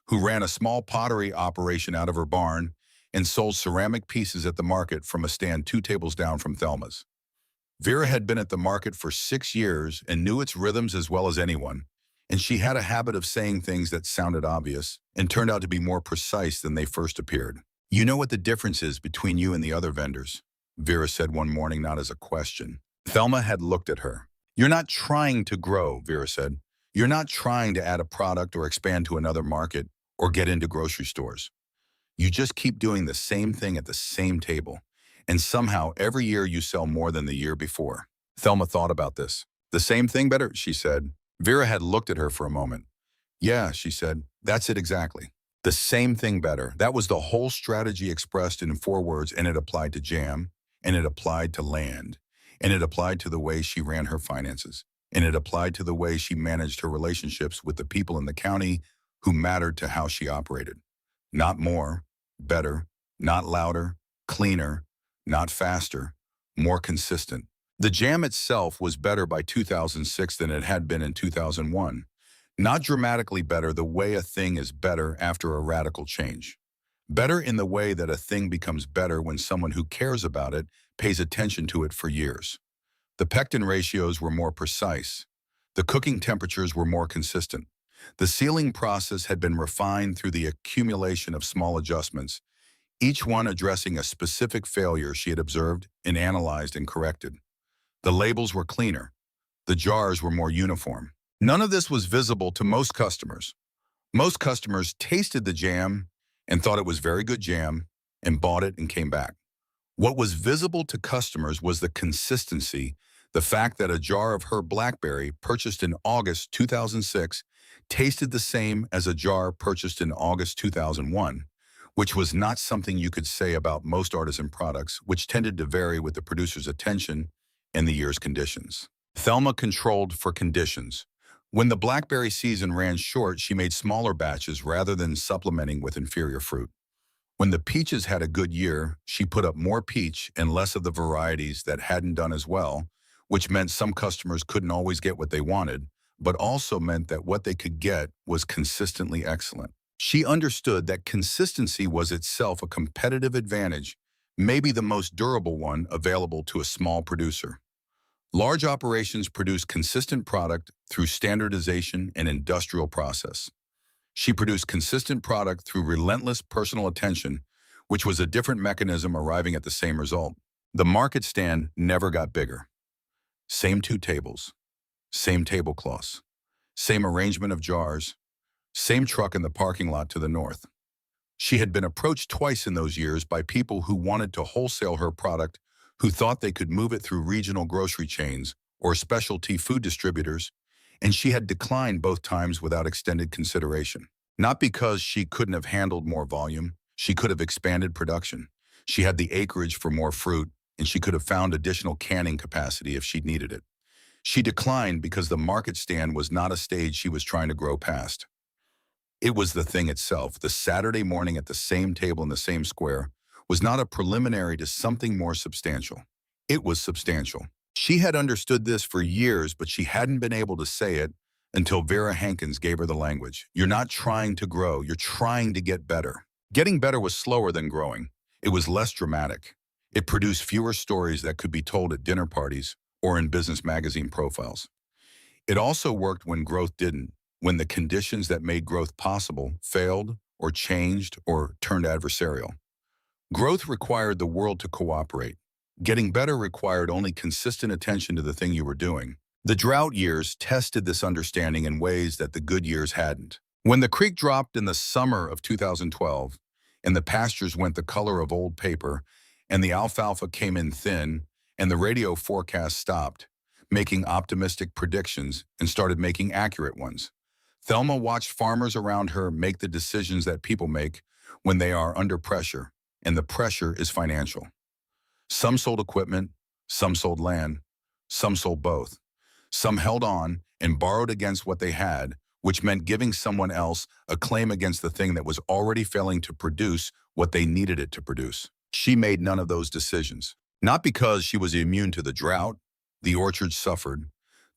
who ran a small pottery operation out of her barn and sold ceramic pieces at the market from a stand 2 tables down from Thelma's. Vera had been at the market for 6 years and knew its rhythms as well as anyone, and she had a habit of saying things that sounded obvious and turned out to be more precise than they first appeared. "You know what the difference is between you and the other vendors?" Vera said one morning, not as a question. Thelma had looked at her. "You're not trying to grow," Vera said. "You're not trying to add a product or expand to another market or get into grocery stores. You just keep doing the same thing at the same table. And somehow every year you sell more than the year before." Thelma thought about this. "The same thing better," she said. Vera had looked at her for a moment. "Yeah," she said, "that's it exactly. The same thing better." That was the whole strategy expressed in 4 words, and it applied to jam, and it applied to land, and it applied to the way she ran her finances, and it applied to the way she managed her relationships with the people in the county who mattered to how she operated. Not more, better, not louder, cleaner, not faster, more consistent. The jam itself was better by 2006 than it had been in 2001. Not dramatically better the way a thing is better after a radical change. Better in the way that a thing becomes better when someone who cares about it pays attention to it for years. The pectin ratios were more precise. The cooking temperatures were more consistent. The sealing process had been refined through the accumulation of small adjustments, each one addressing a specific failure she had observed and analyzed and corrected. The labels were cleaner. The jars were more uniform. None of this was visible to most customers. Most customers tasted the jam and thought it was very good jam and bought it and came back. What was visible to customers was the consistency, the fact that a jar of her blackberry purchased in August 2006 tasted the same as a jar purchased in August 2001, which was not something you could say about most artisan products, which tended to vary with the producer's attention and the year's conditions. Thelma controlled for conditions. When the blackberry season ran short, she made smaller batches rather than supplementing with inferior fruit. When the peaches had a good year, she put up more peach and less of the varieties that hadn't done as well, which meant some customers couldn't always get what they wanted, but also meant that what they could get was consistently excellent. She understood that consistency was itself a competitive advantage, maybe the most durable one available to a small producer. Large operations produce consistent product through standardization and industrial process. She produced consistent product through relentless personal attention, which was a different mechanism arriving at the same result. The market stand never got bigger. Same 2 tables, same tablecloths, same arrangement of jars, same truck in the parking lot to the north. She had been approached twice in those years by people who wanted to wholesale her product, who thought they could move it through regional grocery chains or specialty food distributors, and she had declined both times without extended consideration. Not because she couldn't have handled more volume, she could have expanded production. She had the acreage for more fruit, and she could have found additional canning capacity if she'd needed it. She declined because the market stand was not a stage she was trying to grow past. It was the thing itself. The Saturday morning at the same table in the same square was not a preliminary to something more substantial. It was substantial. She had understood this for years, but she hadn't been able to say it until Vera Hankins gave her the language. You're not trying to grow, you're trying to get better. Getting better was slower than growing. It was less dramatic. It produced fewer stories that could be told at dinner parties or in business magazine profiles. It also worked when growth didn't, when the conditions that made growth possible failed or changed or turned adversarial. Growth required the world to cooperate. Getting better required only consistent attention to the thing you were doing. The drought years tested this understanding in ways that the good years hadn't. When the creek dropped in the summer of 2012, and the pastures went the color of old paper, and the alfalfa came in thin, and the radio forecast stopped, making optimistic predictions and started making accurate ones, Thelma watched farmers around her make the decisions that people make when they are under pressure, and the pressure is financial. Some sold equipment, some sold land, some sold both. Some held on and borrowed against what they had, which meant giving someone else a claim against the thing that was already failing to produce what they needed it to produce. She made none of those decisions. Not because she was immune to the drought. The orchards suffered.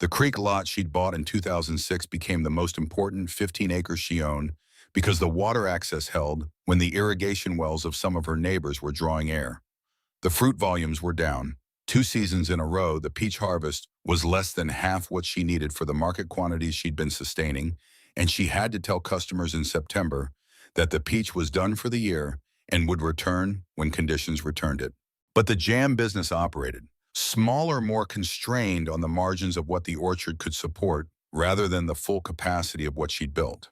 The creek lot she'd bought in 2006 became the most important 15 acres she owned because the water access held when the irrigation wells of some of her neighbors were drawing air. The fruit volumes were down. 2 seasons in a row, the peach harvest was less than half what she needed for the market quantities she'd been sustaining, and she had to tell customers in September that the peach was done for the year and would return when conditions returned it. But the jam business operated, smaller, more constrained on the margins of what the orchard could support rather than the full capacity of what she'd built.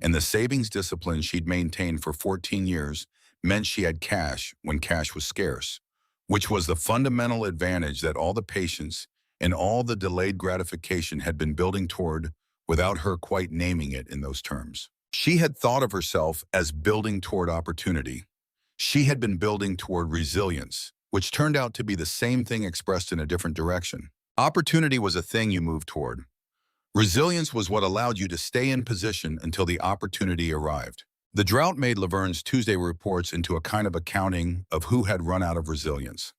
And the savings discipline she'd maintained for 14 years meant she had cash when cash was scarce, which was the fundamental advantage that all the patience and all the delayed gratification had been building toward without her quite naming it in those terms. She had thought of herself as building toward opportunity. She had been building toward resilience, which turned out to be the same thing expressed in a different direction. Opportunity was a thing you moved toward. Resilience was what allowed you to stay in position until the opportunity arrived. The drought made Laverne's Tuesday reports into a kind of accounting of who had run out of resilience.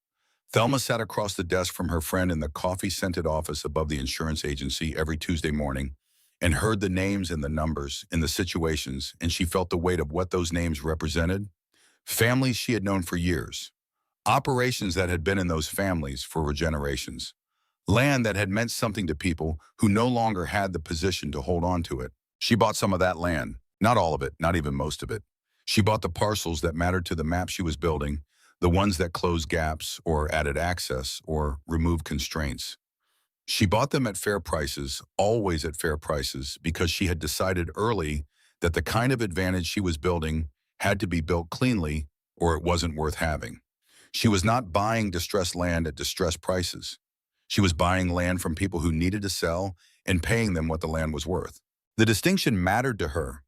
Thelma sat across the desk from her friend in the coffee-scented office above the insurance agency every Tuesday morning and heard the names and the numbers and the situations, and she felt the weight of what those names represented. Families she had known for years. Operations that had been in those families for generations. Land that had meant something to people who no longer had the position to hold on to it. She bought some of that land, not all of it, not even most of it. She bought the parcels that mattered to the map she was building, the ones that closed gaps or added access or removed constraints. She bought them at fair prices, always at fair prices, because she had decided early that the kind of advantage she was building had to be built cleanly or it wasn't worth having. She was not buying distressed land at distressed prices. She was buying land from people who needed to sell and paying them what the land was worth. The distinction mattered to her.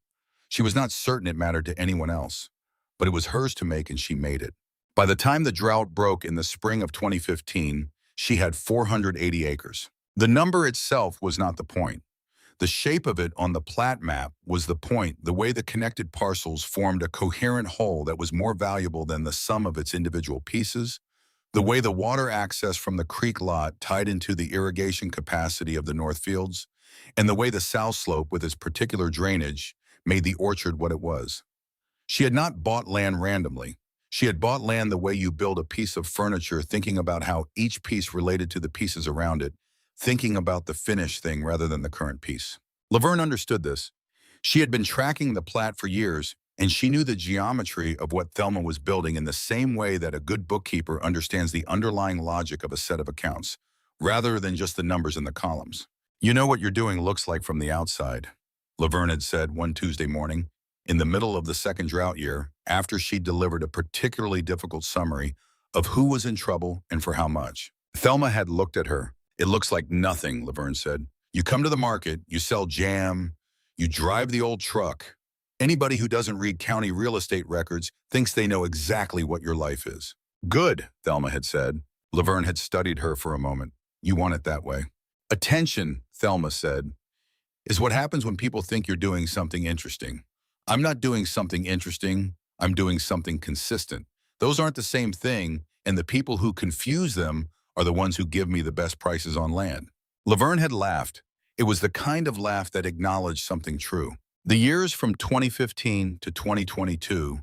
She was not certain it mattered to anyone else, but it was hers to make and she made it. By the time the drought broke in the spring of 2015, she had 480 acres. The number itself was not the point. The shape of it on the plat map was the point, the way the connected parcels formed a coherent whole that was more valuable than the sum of its individual pieces, the way the water access from the creek lot tied into the irrigation capacity of the North Fields, and the way the south slope with its particular drainage made the orchard what it was. She had not bought land randomly. She had bought land the way you build a piece of furniture, thinking about how each piece related to the pieces around it, thinking about the finished thing rather than the current piece. Laverne understood this. She had been tracking the plat for years, and she knew the geometry of what Thelma was building in the same way that a good bookkeeper understands the underlying logic of a set of accounts, rather than just the numbers in the columns. "You know what you're doing looks like from the outside," Laverne had said one Tuesday morning, in the middle of the second drought year, after she'd delivered a particularly difficult summary of who was in trouble and for how much. Thelma had looked at her. "It looks like nothing," Laverne said. "You come to the market, you sell jam, you drive the old truck. Anybody who doesn't read county real estate records thinks they know exactly what your life is." "Good," Thelma had said. Laverne had studied her for a moment. "You want it that way." "Attention," Thelma said, "is what happens when people think you're doing something interesting. I'm not doing something interesting, I'm doing something consistent. Those aren't the same thing, and the people who confuse them are the ones who give me the best prices on land." Laverne had laughed. It was the kind of laugh that acknowledged something true. The years from 2015 to 2022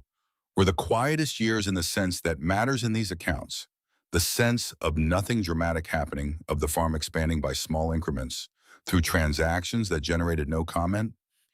were the quietest years in the sense that matters in these accounts. The sense of nothing dramatic happening, of the farm expanding by small increments through transactions that generated no comment,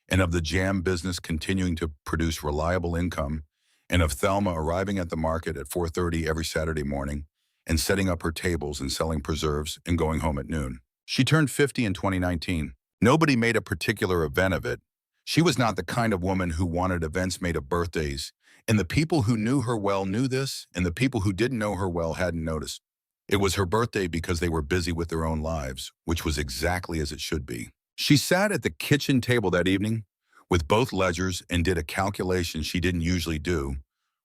and of the jam business continuing to produce reliable income, and of Thelma arriving at the market at 4:30 every Saturday morning and setting up her tables and selling preserves and going home at noon. She turned 50 in 2019. Nobody made a particular event of it. She was not the kind of woman who wanted events made of birthdays, and the people who knew her well knew this, and the people who didn't know her well hadn't noticed. It was her birthday because they were busy with their own lives, which was exactly as it should be. She sat at the kitchen table that evening with both ledgers and did a calculation she didn't usually do,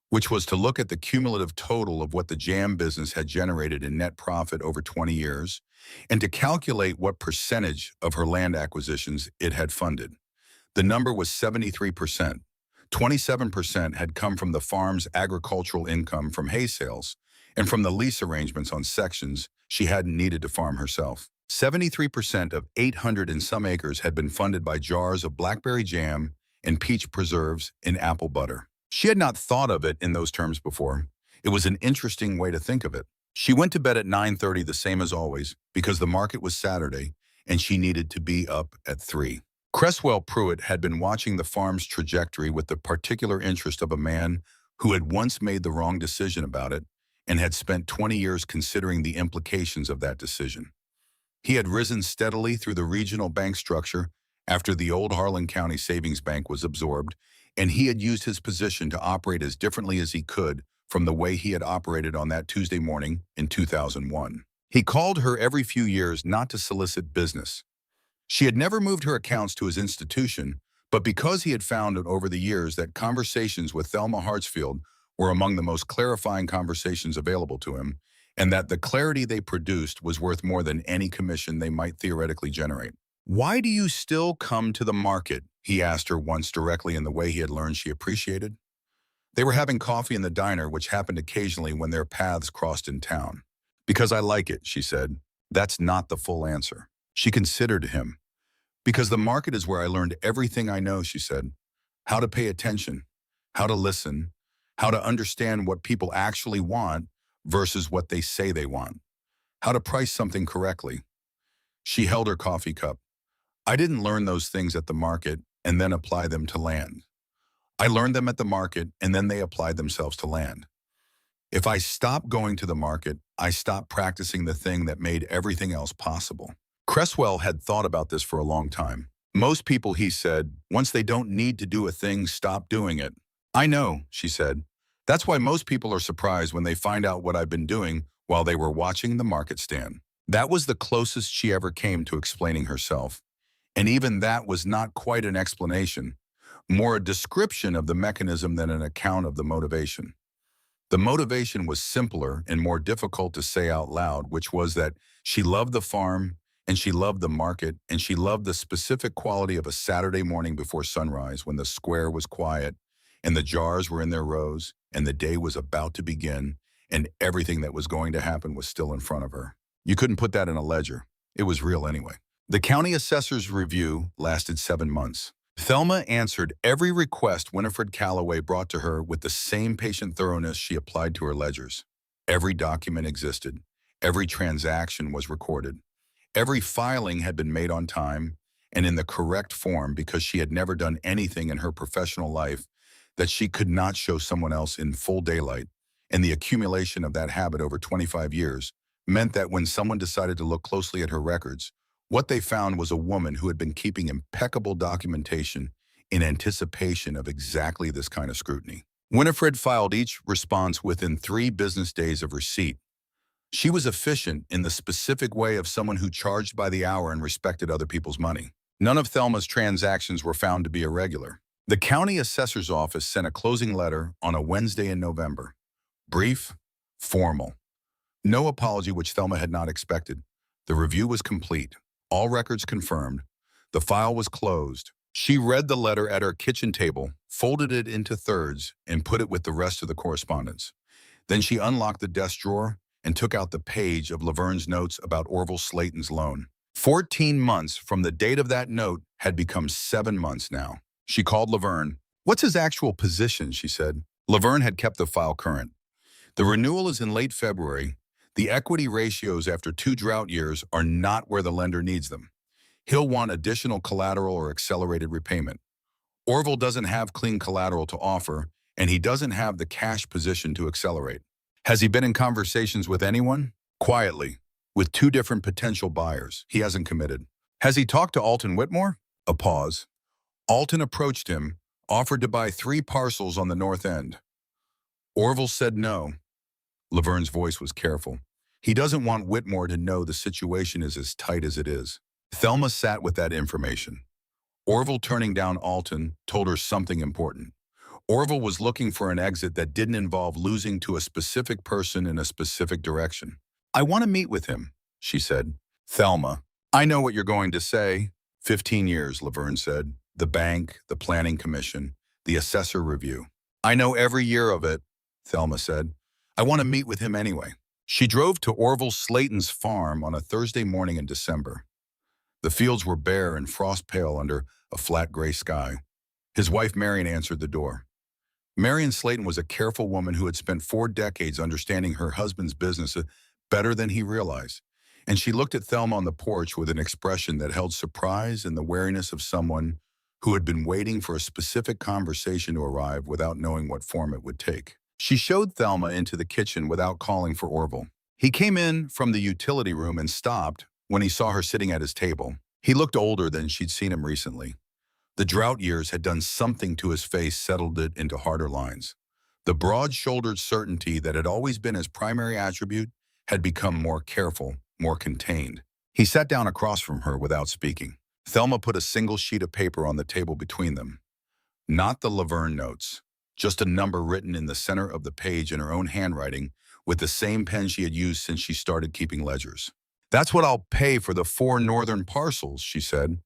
which was to look at the cumulative total of what the jam business had generated in net profit over 20 years, and to calculate what percentage of her land acquisitions it had funded. The number was 73%. 27% had come from the farm's agricultural income from hay sales and from the lease arrangements on sections she hadn't needed to farm herself. 73% of 800 and some acres had been funded by jars of blackberry jam and peach preserves in apple butter. She had not thought of it in those terms before. It was an interesting way to think of it. She went to bed at 9:30 the same as always because the market was Saturday and she needed to be up at 3. Cresswell Pruitt had been watching the farm's trajectory with the particular interest of a man who had once made the wrong decision about it and had spent 20 years considering the implications of that decision. He had risen steadily through the regional bank structure after the old Harlan County Savings Bank was absorbed, and he had used his position to operate as differently as he could from the way he had operated on that Tuesday morning in 2001. He called her every few years not to solicit business. She had never moved her accounts to his institution, but because he had found over the years that conversations with Thelma Hartsfield were among the most clarifying conversations available to him, and that the clarity they produced was worth more than any commission they might theoretically generate. "Why do you still come to the market?" he asked her once directly in the way he had learned she appreciated. They were having coffee in the diner, which happened occasionally when their paths crossed in town. "Because I like it," she said. That's not the full answer. She considered him. "Because the market is where I learned everything I know," she said. "How to pay attention, how to listen, how to understand what people actually want versus what they say they want, how to price something correctly." She held her coffee cup. "I didn't learn those things at the market and then apply them to land. I learned them at the market and then they applied themselves to land. If I stop going to the market, I stop practicing the thing that made everything else possible." Cresswell had thought about this for a long time. "Most people," he said, "once they don't need to do a thing, stop doing it." "I know," she said. "That's why most people are surprised when they find out what I've been doing while they were watching the market stand." That was the closest she ever came to explaining herself. And even that was not quite an explanation, more a description of the mechanism than an account of the motivation. The motivation was simpler and more difficult to say out loud, which was that she loved the farm, and she loved the market, and she loved the specific quality of a Saturday morning before sunrise when the square was quiet, and the jars were in their rows, and the day was about to begin, and everything that was going to happen was still in front of her. You couldn't put that in a ledger. It was real anyway. The county assessor's review lasted 7 months. Thelma answered every request Winifred Calloway brought to her with the same patient thoroughness she applied to her ledgers. Every document existed. Every transaction was recorded. Every filing had been made on time and in the correct form because she had never done anything in her professional life that she could not show someone else in full daylight, and the accumulation of that habit over 25 years meant that when someone decided to look closely at her records, what they found was a woman who had been keeping impeccable documentation in anticipation of exactly this kind of scrutiny. Winifred filed each response within 3 business days of receipt. She was efficient in the specific way of someone who charged by the hour and respected other people's money. None of Thelma's transactions were found to be irregular. The county assessor's office sent a closing letter on a Wednesday in November. Brief, formal. No apology, which Thelma had not expected. The review was complete. All records confirmed. The file was closed. She read the letter at her kitchen table, folded it into thirds, and put it with the rest of the correspondence. Then she unlocked the desk drawer and took out the page of Laverne's notes about Orville Slayton's loan. 14 months from the date of that note had become 7 months now. She called Laverne. "What's his actual position?" she said. Laverne had kept the file current. "The renewal is in late February. The equity ratios after 2 drought years are not where the lender needs them. He'll want additional collateral or accelerated repayment. Orville doesn't have clean collateral to offer, and he doesn't have the cash position to accelerate." "Has he been in conversations with anyone?" "Quietly, with 2 different potential buyers. He hasn't committed." "Has he talked to Alton Whitmore?" A pause. "Alton approached him, offered to buy 3 parcels on the north end. Orville said no." Laverne's voice was careful. "He doesn't want Whitmore to know the situation is as tight as it is." Thelma sat with that information. Orville turning down Alton told her something important. Orville was looking for an exit that didn't involve losing to a specific person in a specific direction. "I want to meet with him," she said. "Thelma, I know what you're going to say." 15 years, Laverne said. "The bank, the planning commission, the assessor review." "I know every year of it," Thelma said. "I want to meet with him anyway." She drove to Orville Slayton's farm on a Thursday morning in December. The fields were bare and frost-pale under a flat gray sky. His wife Marion answered the door. Marion Slayton was a careful woman who had spent 4 decades understanding her husband's business better than he realized, and she looked at Thelma on the porch with an expression that held surprise and the wariness of someone who had been waiting for a specific conversation to arrive without knowing what form it would take. She showed Thelma into the kitchen without calling for Orville. He came in from the utility room and stopped when he saw her sitting at his table. He looked older than she'd seen him recently. The drought years had done something to his face, settled it into harder lines. The broad-shouldered certainty that had always been his primary attribute had become more careful, more contained. He sat down across from her without speaking. Thelma put a single sheet of paper on the table between them. Not the Laverne notes, just a number written in the center of the page in her own handwriting with the same pen she had used since she started keeping ledgers. "That's what I'll pay for the 4 northern parcels," she said.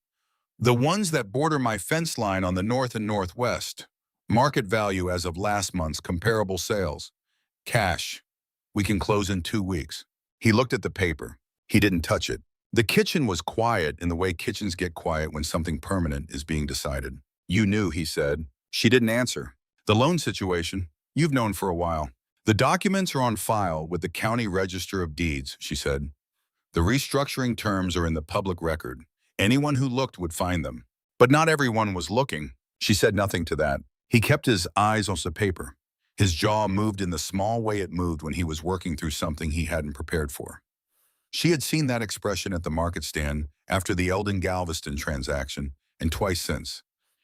"The ones that border my fence line on the north and northwest. Market value as of last month's comparable sales. Cash. We can close in 2 weeks." He looked at the paper. He didn't touch it. The kitchen was quiet in the way kitchens get quiet when something permanent is being decided. "You knew," he said. She didn't answer. "The loan situation, you've known for a while." "The documents are on file with the County Register of Deeds," she said. "The restructuring terms are in the public record. Anyone who looked would find them." "But not everyone was looking." She said nothing to that. He kept his eyes on the paper. His jaw moved in the small way it moved when he was working through something he hadn't prepared for. She had seen that expression at the market stand after the Eldon Galveston transaction, and twice since.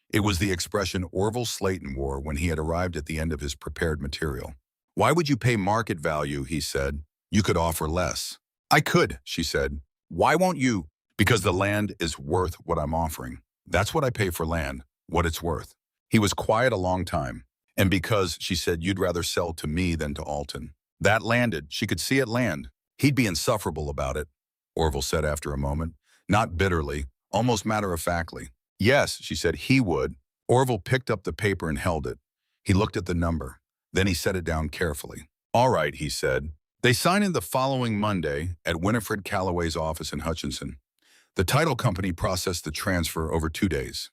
It was the expression Orville Slayton wore when he had arrived at the end of his prepared material. "Why would you pay market value?" he said. "You could offer less." "I could," she said. "Why won't you?" "Because the land is worth what I'm offering. That's what I pay for land, what it's worth." He was quiet a long time. "And because," she said, "you'd rather sell to me than to Alton." That landed. She could see it land. "He'd be insufferable about it," Orville said after a moment, not bitterly, almost matter-of-factly. "Yes," she said, "he would." Orville picked up the paper and held it. He looked at the number. Then he set it down carefully. "All right," he said. They signed in the following Monday at Winifred Calloway's office in Hutchinson. The title company processed the transfer over 2 days.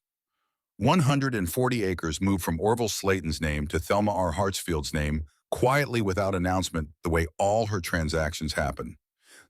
140 acres moved from Orville Slayton's name to Thelma R. Hartsfield's name, quietly without announcement, the way all her transactions happen.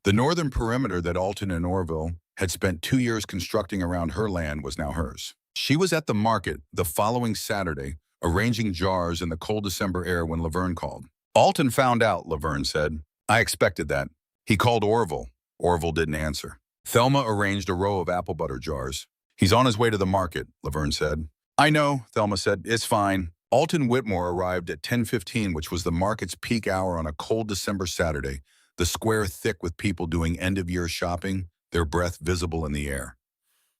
The northern perimeter that Alton and Orville had spent 2 years constructing around her land was now hers. She was at the market the following Saturday, arranging jars in the cold December air when Laverne called. "Alton found out," Laverne said. "I expected that." He called Orville. Orville didn't answer. Thelma arranged a row of apple butter jars. "He's on his way to the market," Laverne said. "I know," Thelma said. "It's fine." Alton Whitmore arrived at 10:15, which was the market's peak hour on a cold December Saturday, the square thick with people doing end-of-year shopping, their breath visible in the air.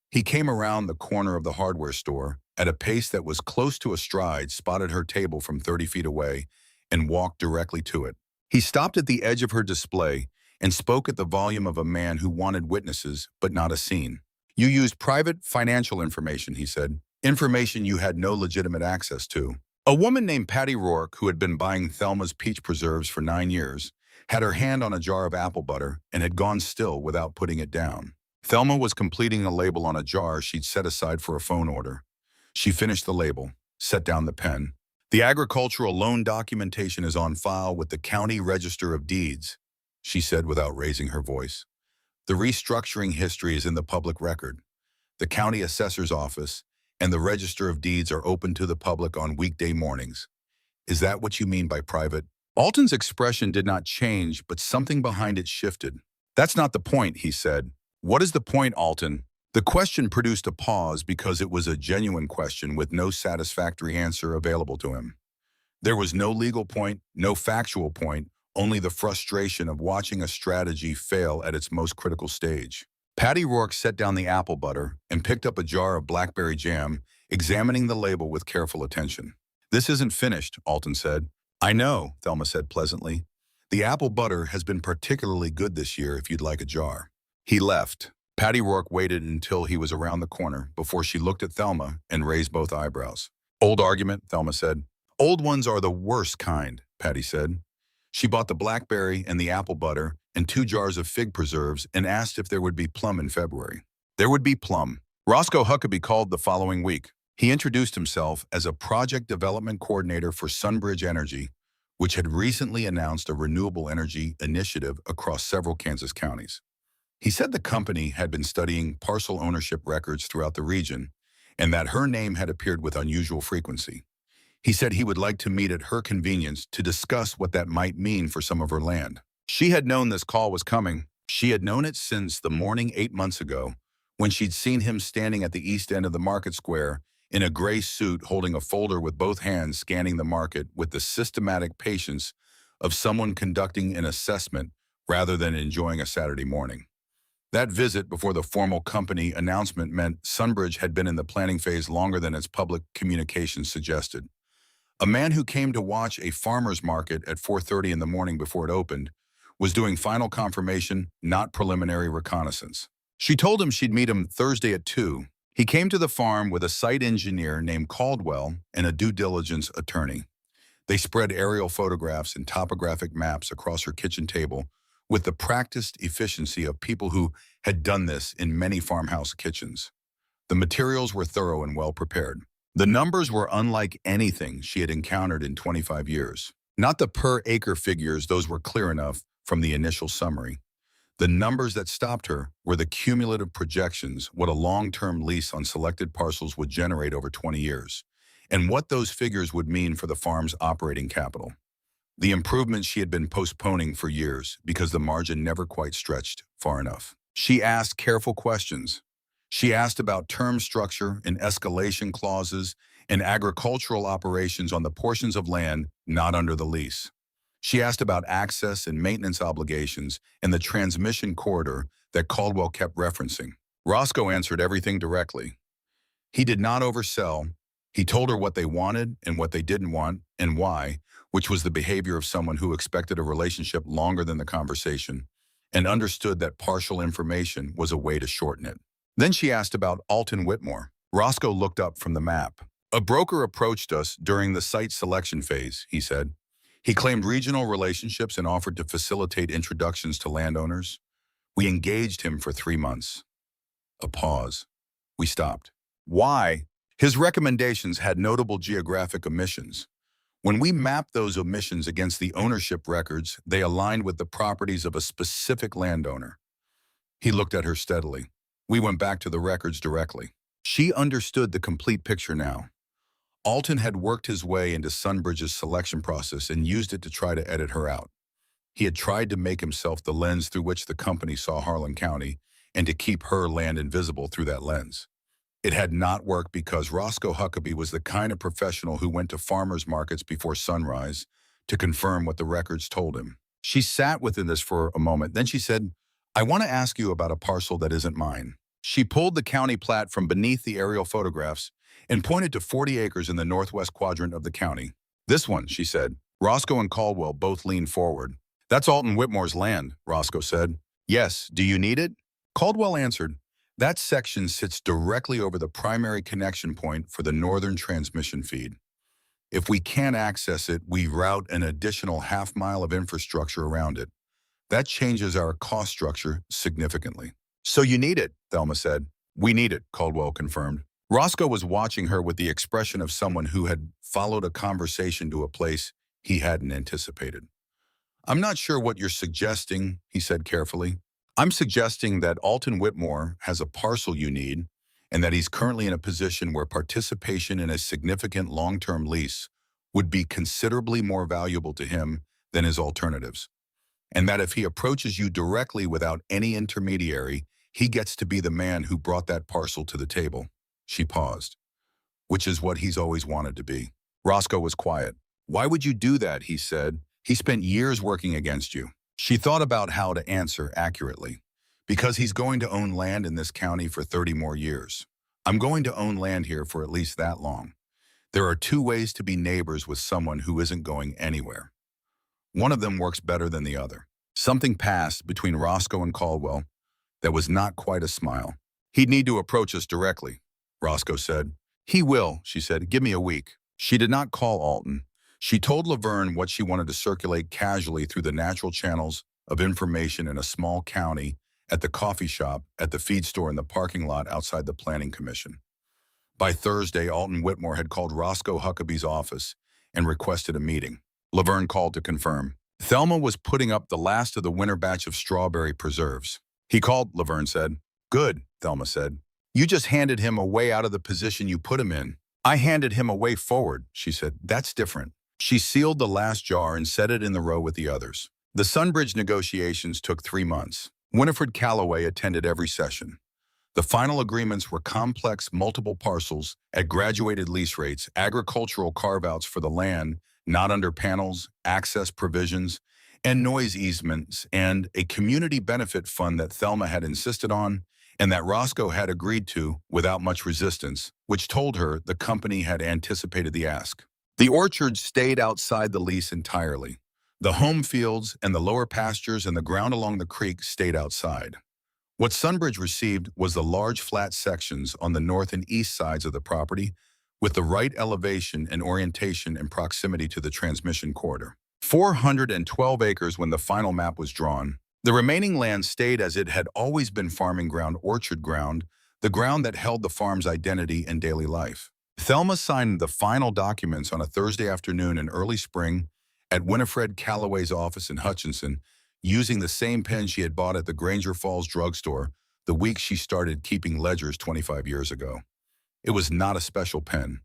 He came around the corner of the hardware store at a pace that was close to a stride, spotted her table from 30 feet away, and walked directly to it. He stopped at the edge of her display and spoke at the volume of a man who wanted witnesses, but not a scene. "You used private financial information," he said. "Information you had no legitimate access to." A woman named Patty Rourke, who had been buying Thelma's peach preserves for 9 years, had her hand on a jar of apple butter and had gone still without putting it down. Thelma was completing a label on a jar she'd set aside for a phone order. She finished the label, set down the pen. "The agricultural loan documentation is on file with the County Register of Deeds," she said without raising her voice. "The restructuring history is in the public record. The county assessor's office and the Register of Deeds are open to the public on weekday mornings." "Is that what you mean by private?" Alton's expression did not change, but something behind it shifted. "That's not the point," he said. "What is the point, Alton?" The question produced a pause because it was a genuine question with no satisfactory answer available to him. There was no legal point, no factual point, only the frustration of watching a strategy fail at its most critical stage. Patty Rourke set down the apple butter and picked up a jar of blackberry jam, examining the label with careful attention. "This isn't finished," Alton said. "I know," Thelma said pleasantly. "The apple butter has been particularly good this year if you'd like a jar." He left. Patty Rourke waited until he was around the corner before she looked at Thelma and raised both eyebrows. "Old argument," Thelma said. "Old ones are the worst kind," Patty said. She bought the blackberry and the apple butter and 2 jars of fig preserves and asked if there would be plum in February. There would be plum. Roscoe Huckabee called the following week. He introduced himself as a project development coordinator for Sunbridge Energy, which had recently announced a renewable energy initiative across several Kansas counties. He said the company had been studying parcel ownership records throughout the region and that her name had appeared with unusual frequency. He said he would like to meet at her convenience to discuss what that might mean for some of her land. She had known this call was coming. She had known it since the morning 8 months ago, when she'd seen him standing at the east end of the market square in a gray suit holding a folder with both hands scanning the market with the systematic patience of someone conducting an assessment rather than enjoying a Saturday morning. That visit before the formal company announcement meant Sunbridge had been in the planning phase longer than its public communications suggested. A man who came to watch a farmer's market at 4:30 in the morning before it opened was doing final confirmation, not preliminary reconnaissance. She told him she'd meet him Thursday at 2. He came to the farm with a site engineer named Caldwell and a due diligence attorney. They spread aerial photographs and topographic maps across her kitchen table with the practiced efficiency of people who had done this in many farmhouse kitchens. The materials were thorough and well prepared. The numbers were unlike anything she had encountered in 25 years. Not the per-acre figures, those were clear enough from the initial summary. The numbers that stopped her were the cumulative projections, what a long-term lease on selected parcels would generate over 20 years, and what those figures would mean for the farm's operating capital. The improvements she had been postponing for years because the margin never quite stretched far enough. She asked careful questions. She asked about term structure and escalation clauses and agricultural operations on the portions of land not under the lease. She asked about access and maintenance obligations and the transmission corridor that Caldwell kept referencing. Roscoe answered everything directly. He did not oversell. He told her what they wanted and what they didn't want and why, which was the behavior of someone who expected a relationship longer than the conversation and understood that partial information was a way to shorten it. Then she asked about Alton Whitmore. Roscoe looked up from the map. A broker approached us during the site selection phase, he said. He claimed regional relationships and offered to facilitate introductions to landowners. We engaged him for 3 months. A pause. We stopped. Why? His recommendations had notable geographic omissions. When we mapped those omissions against the ownership records, they aligned with the properties of a specific landowner. He looked at her steadily. We went back to the records directly. She understood the complete picture now. Alton had worked his way into Sunbridge's selection process and used it to try to edit her out. He had tried to make himself the lens through which the company saw Harlan County and to keep her land invisible through that lens. It had not worked because Roscoe Huckabee was the kind of professional who went to farmers markets before sunrise to confirm what the records told him. She sat within this for a moment. Then she said, I want to ask you about a parcel that isn't mine. She pulled the county plat from beneath the aerial photographs and pointed to 40 acres in the northwest quadrant of the county. This one, she said. Roscoe and Caldwell both leaned forward. That's Alton Whitmore's land, Roscoe said. Yes, do you need it? Caldwell answered, that section sits directly over the primary connection point for the northern transmission feed. If we can't access it, we route an additional half-mile of infrastructure around it. That changes our cost structure significantly. So you need it, Thelma said. We need it, Caldwell confirmed. Roscoe was watching her with the expression of someone who had followed a conversation to a place he hadn't anticipated. I'm not sure what you're suggesting, he said carefully. I'm suggesting that Alton Whitmore has a parcel you need and that he's currently in a position where participation in a significant long-term lease would be considerably more valuable to him than his alternatives. And that if he approaches you directly without any intermediary, he gets to be the man who brought that parcel to the table. She paused. Which is what he's always wanted to be. Roscoe was quiet. Why would you do that, he said. He spent years working against you. She thought about how to answer accurately. Because he's going to own land in this county for 30 more years. I'm going to own land here for at least that long. There are 2 ways to be neighbors with someone who isn't going anywhere. One of them works better than the other. Something passed between Roscoe and Caldwell that was not quite a smile. He'd need to approach us directly, Roscoe said. He will, she said. Give me a week. She did not call Alton. She told Laverne what she wanted to circulate casually through the natural channels of information in a small county, at the coffee shop, at the feed store, in the parking lot outside the Planning Commission. By Thursday, Alton Whitmore had called Roscoe Huckabee's office and requested a meeting. Laverne called to confirm. Thelma was putting up the last of the winter batch of strawberry preserves. He called, Laverne said. Good, Thelma said. You just handed him away out of the position you put him in. I handed him away forward, she said. That's different. She sealed the last jar and set it in the row with the others. The Sunbridge negotiations took 3 months. Winifred Calloway attended every session. The final agreements were complex multiple parcels at graduated lease rates, agricultural carve-outs for the land, not under panels, access provisions, and noise easements, and a community benefit fund that Thelma had insisted on and that Roscoe had agreed to without much resistance, which told her the company had anticipated the ask. The orchards stayed outside the lease entirely. The home fields and the lower pastures and the ground along the creek stayed outside. What Sunbridge received was the large flat sections on the north and east sides of the property, with the right elevation and orientation and proximity to the transmission corridor. 412 acres when the final map was drawn. The remaining land stayed as it had always been: farming ground, orchard ground, the ground that held the farm's identity and daily life. Thelma signed the final documents on a Thursday afternoon in early spring at Winifred Calloway's office in Hutchinson, using the same pen she had bought at the Granger Falls drugstore the week she started keeping ledgers 25 years ago. It was not a special pen,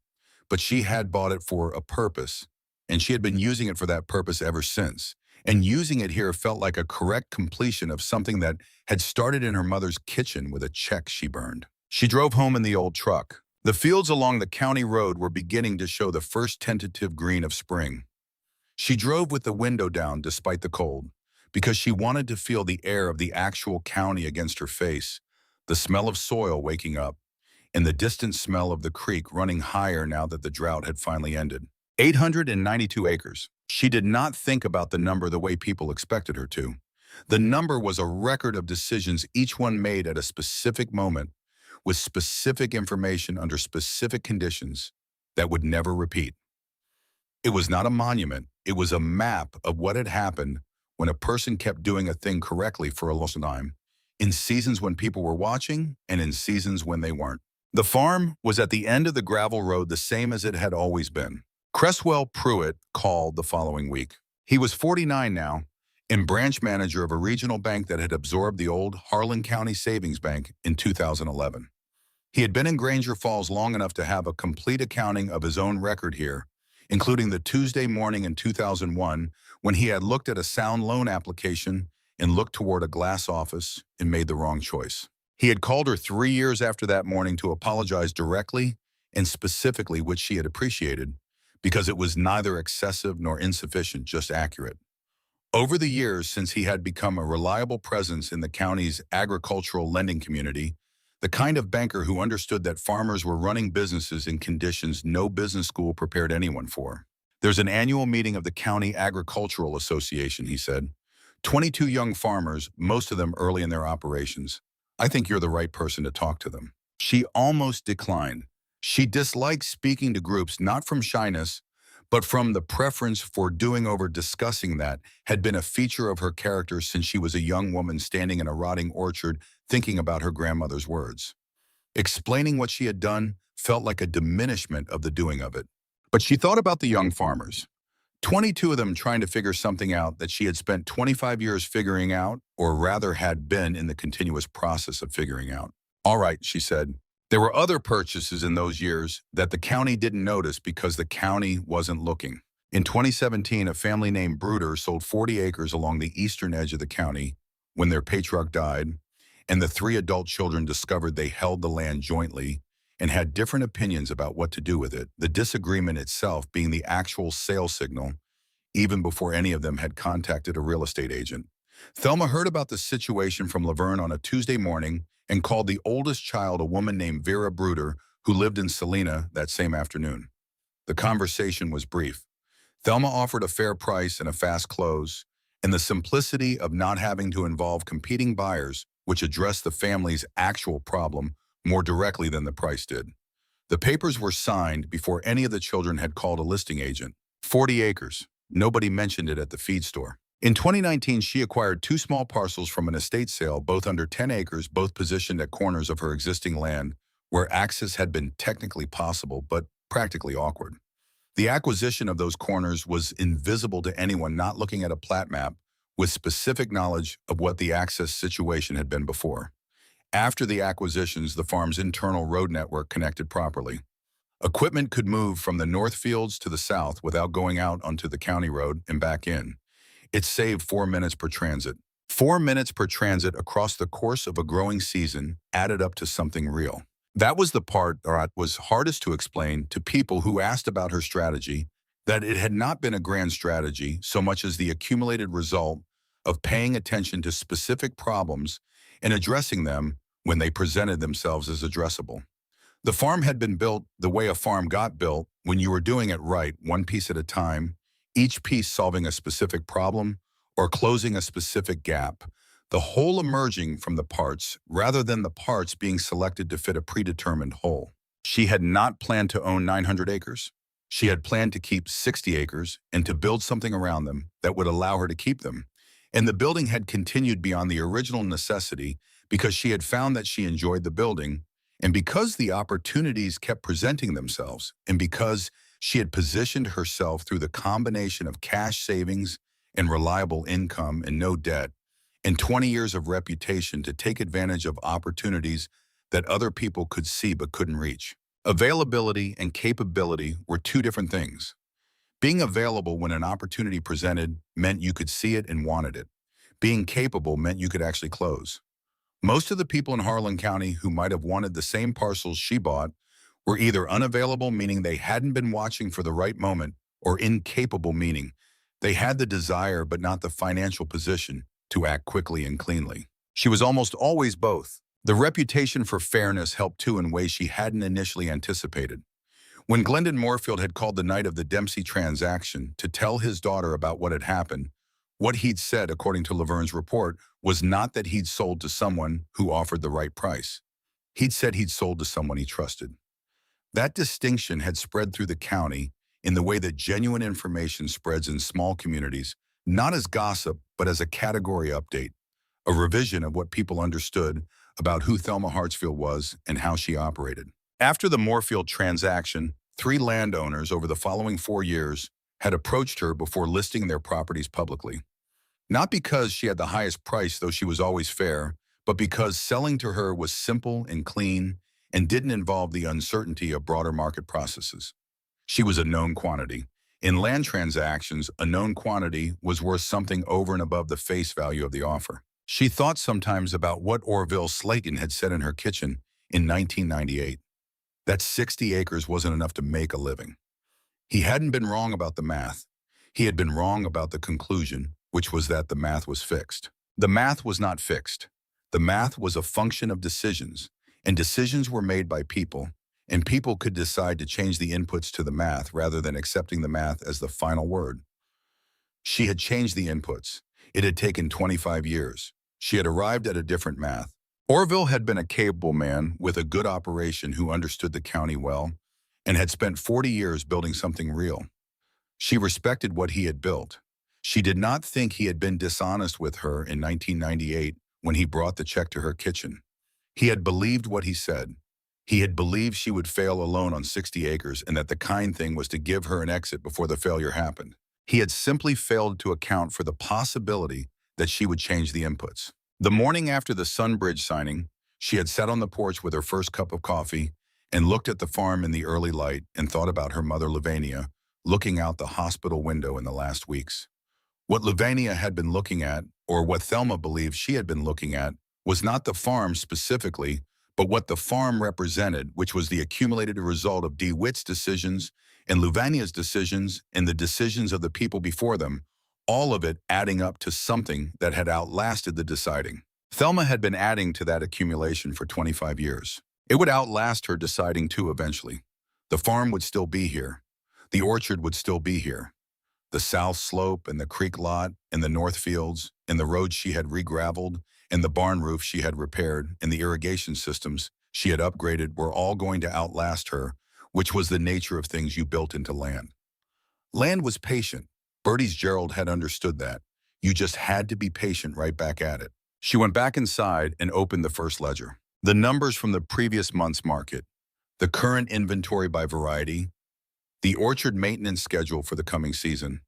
but she had bought it for a purpose, and she had been using it for that purpose ever since. And using it here felt like a correct completion of something that had started in her mother's kitchen with a check she burned. She drove home in the old truck. The fields along the county road were beginning to show the first tentative green of spring. She drove with the window down despite the cold, because she wanted to feel the air of the actual county against her face, the smell of soil waking up, and the distant smell of the creek running higher now that the drought had finally ended. 892 acres. She did not think about the number the way people expected her to. The number was a record of decisions, each one made at a specific moment, with specific information under specific conditions that would never repeat. It was not a monument, it was a map of what had happened when a person kept doing a thing correctly for a long time, in seasons when people were watching and in seasons when they weren't. The farm was at the end of the gravel road, the same as it had always been. Cresswell Pruitt called the following week. He was 49 now and branch manager of a regional bank that had absorbed the old Harlan County Savings Bank in 2011. He had been in Granger Falls long enough to have a complete accounting of his own record here, including the Tuesday morning in 2001 when he had looked at a sound loan application and looked toward a glass office and made the wrong choice. He had called her 3 years after that morning to apologize directly and specifically, which she had appreciated, because it was neither excessive nor insufficient, just accurate. Over the years since he had become a reliable presence in the county's agricultural lending community, the kind of banker who understood that farmers were running businesses in conditions no business school prepared anyone for. There's an annual meeting of the County Agricultural Association, he said. 22 young farmers, most of them early in their operations. I think you're the right person to talk to them. She almost declined. She disliked speaking to groups not from shyness, but from the preference for doing over discussing that had been a feature of her character since she was a young woman standing in a rotting orchard thinking about her grandmother's words. Explaining what she had done felt like a diminishment of the doing of it. But she thought about the young farmers, 22 of them trying to figure something out that she had spent 25 years figuring out, or rather had been in the continuous process of figuring out. All right, she said. There were other purchases in those years that the county didn't notice because the county wasn't looking. In 2017, a family named Bruder sold 40 acres along the eastern edge of the county when their patriarch died, and the 3 adult children discovered they held the land jointly and had different opinions about what to do with it, the disagreement itself being the actual sale signal, even before any of them had contacted a real estate agent. Thelma heard about the situation from Laverne on a Tuesday morning and called the oldest child, a woman named Vera Bruder, who lived in Salina, that same afternoon. The conversation was brief. Thelma offered a fair price and a fast close, and the simplicity of not having to involve competing buyers, which addressed the family's actual problem more directly than the price did. The papers were signed before any of the children had called a listing agent. 40 acres. Nobody mentioned it at the feed store. In 2019, she acquired two small parcels from an estate sale, both under 10 acres, both positioned at corners of her existing land, where access had been technically possible, but practically awkward. The acquisition of those corners was invisible to anyone not looking at a plat map with specific knowledge of what the access situation had been before. After the acquisitions, the farm's internal road network connected properly. Equipment could move from the north fields to the south without going out onto the county road and back in. It saved 4 minutes per transit. 4 minutes per transit across the course of a growing season added up to something real. That was the part that was hardest to explain to people who asked about her strategy, that it had not been a grand strategy so much as the accumulated result of paying attention to specific problems and addressing them when they presented themselves as addressable. The farm had been built the way a farm got built, when you were doing it right, one piece at a time, each piece solving a specific problem or closing a specific gap, the whole emerging from the parts rather than the parts being selected to fit a predetermined whole. She had not planned to own 900 acres. She had planned to keep 60 acres and to build something around them that would allow her to keep them. And the building had continued beyond the original necessity because she had found that she enjoyed the building, and because the opportunities kept presenting themselves, and because she had positioned herself through the combination of cash savings and reliable income and no debt, and 20 years of reputation to take advantage of opportunities that other people could see but couldn't reach. Availability and capability were two different things. Being available when an opportunity presented meant you could see it and wanted it. Being capable meant you could actually close. Most of the people in Harlan County who might have wanted the same parcels she bought were either unavailable, meaning they hadn't been watching for the right moment, or incapable, meaning they had the desire but not the financial position to act quickly and cleanly. She was almost always both. The reputation for fairness helped too in ways she hadn't initially anticipated. When Glendon Moorfield had called the night of the Dempsey transaction to tell his daughter about what had happened, what he'd said, according to Laverne's report, was not that he'd sold to someone who offered the right price. He'd said he'd sold to someone he trusted. That distinction had spread through the county in the way that genuine information spreads in small communities, not as gossip, but as a category update, a revision of what people understood about who Thelma Hartsfield was and how she operated. After the Moorfield transaction, 3 landowners over the following 4 years had approached her before listing their properties publicly. Not because she had the highest price, though she was always fair, but because selling to her was simple and clean and didn't involve the uncertainty of broader market processes. She was a known quantity. In land transactions, a known quantity was worth something over and above the face value of the offer. She thought sometimes about what Orville Slayton had said in her kitchen in 1998, that 60 acres wasn't enough to make a living. He hadn't been wrong about the math. He had been wrong about the conclusion, which was that the math was fixed. The math was not fixed. The math was a function of decisions, and decisions were made by people, and people could decide to change the inputs to the math rather than accepting the math as the final word. She had changed the inputs. It had taken 25 years. She had arrived at a different math. Orville had been a capable man with a good operation who understood the county well and had spent 40 years building something real. She respected what he had built. She did not think he had been dishonest with her in 1998 when he brought the check to her kitchen. He had believed what he said. He had believed she would fail alone on 60 acres and that the kind thing was to give her an exit before the failure happened. He had simply failed to account for the possibility that she would change the inputs. The morning after the Sunbridge signing, she had sat on the porch with her first cup of coffee and looked at the farm in the early light and thought about her mother Lavania looking out the hospital window in the last weeks. What Lavania had been looking at, or what Thelma believed she had been looking at, was not the farm specifically, but what the farm represented, which was the accumulated result of DeWitt's decisions and Lavania's decisions and the decisions of the people before them, all of it adding up to something that had outlasted the deciding. Thelma had been adding to that accumulation for 25 years. It would outlast her deciding too eventually. The farm would still be here. The orchard would still be here. The south slope and the creek lot and the north fields and the roads she had re-graveled and the barn roof she had repaired and the irrigation systems she had upgraded were all going to outlast her, which was the nature of things you built into land. Land was patient. Bertie's Gerald had understood that. You just had to be patient right back at it. She went back inside and opened the first ledger. The numbers from the previous month's market, the current inventory by variety, the orchard maintenance schedule for the coming season,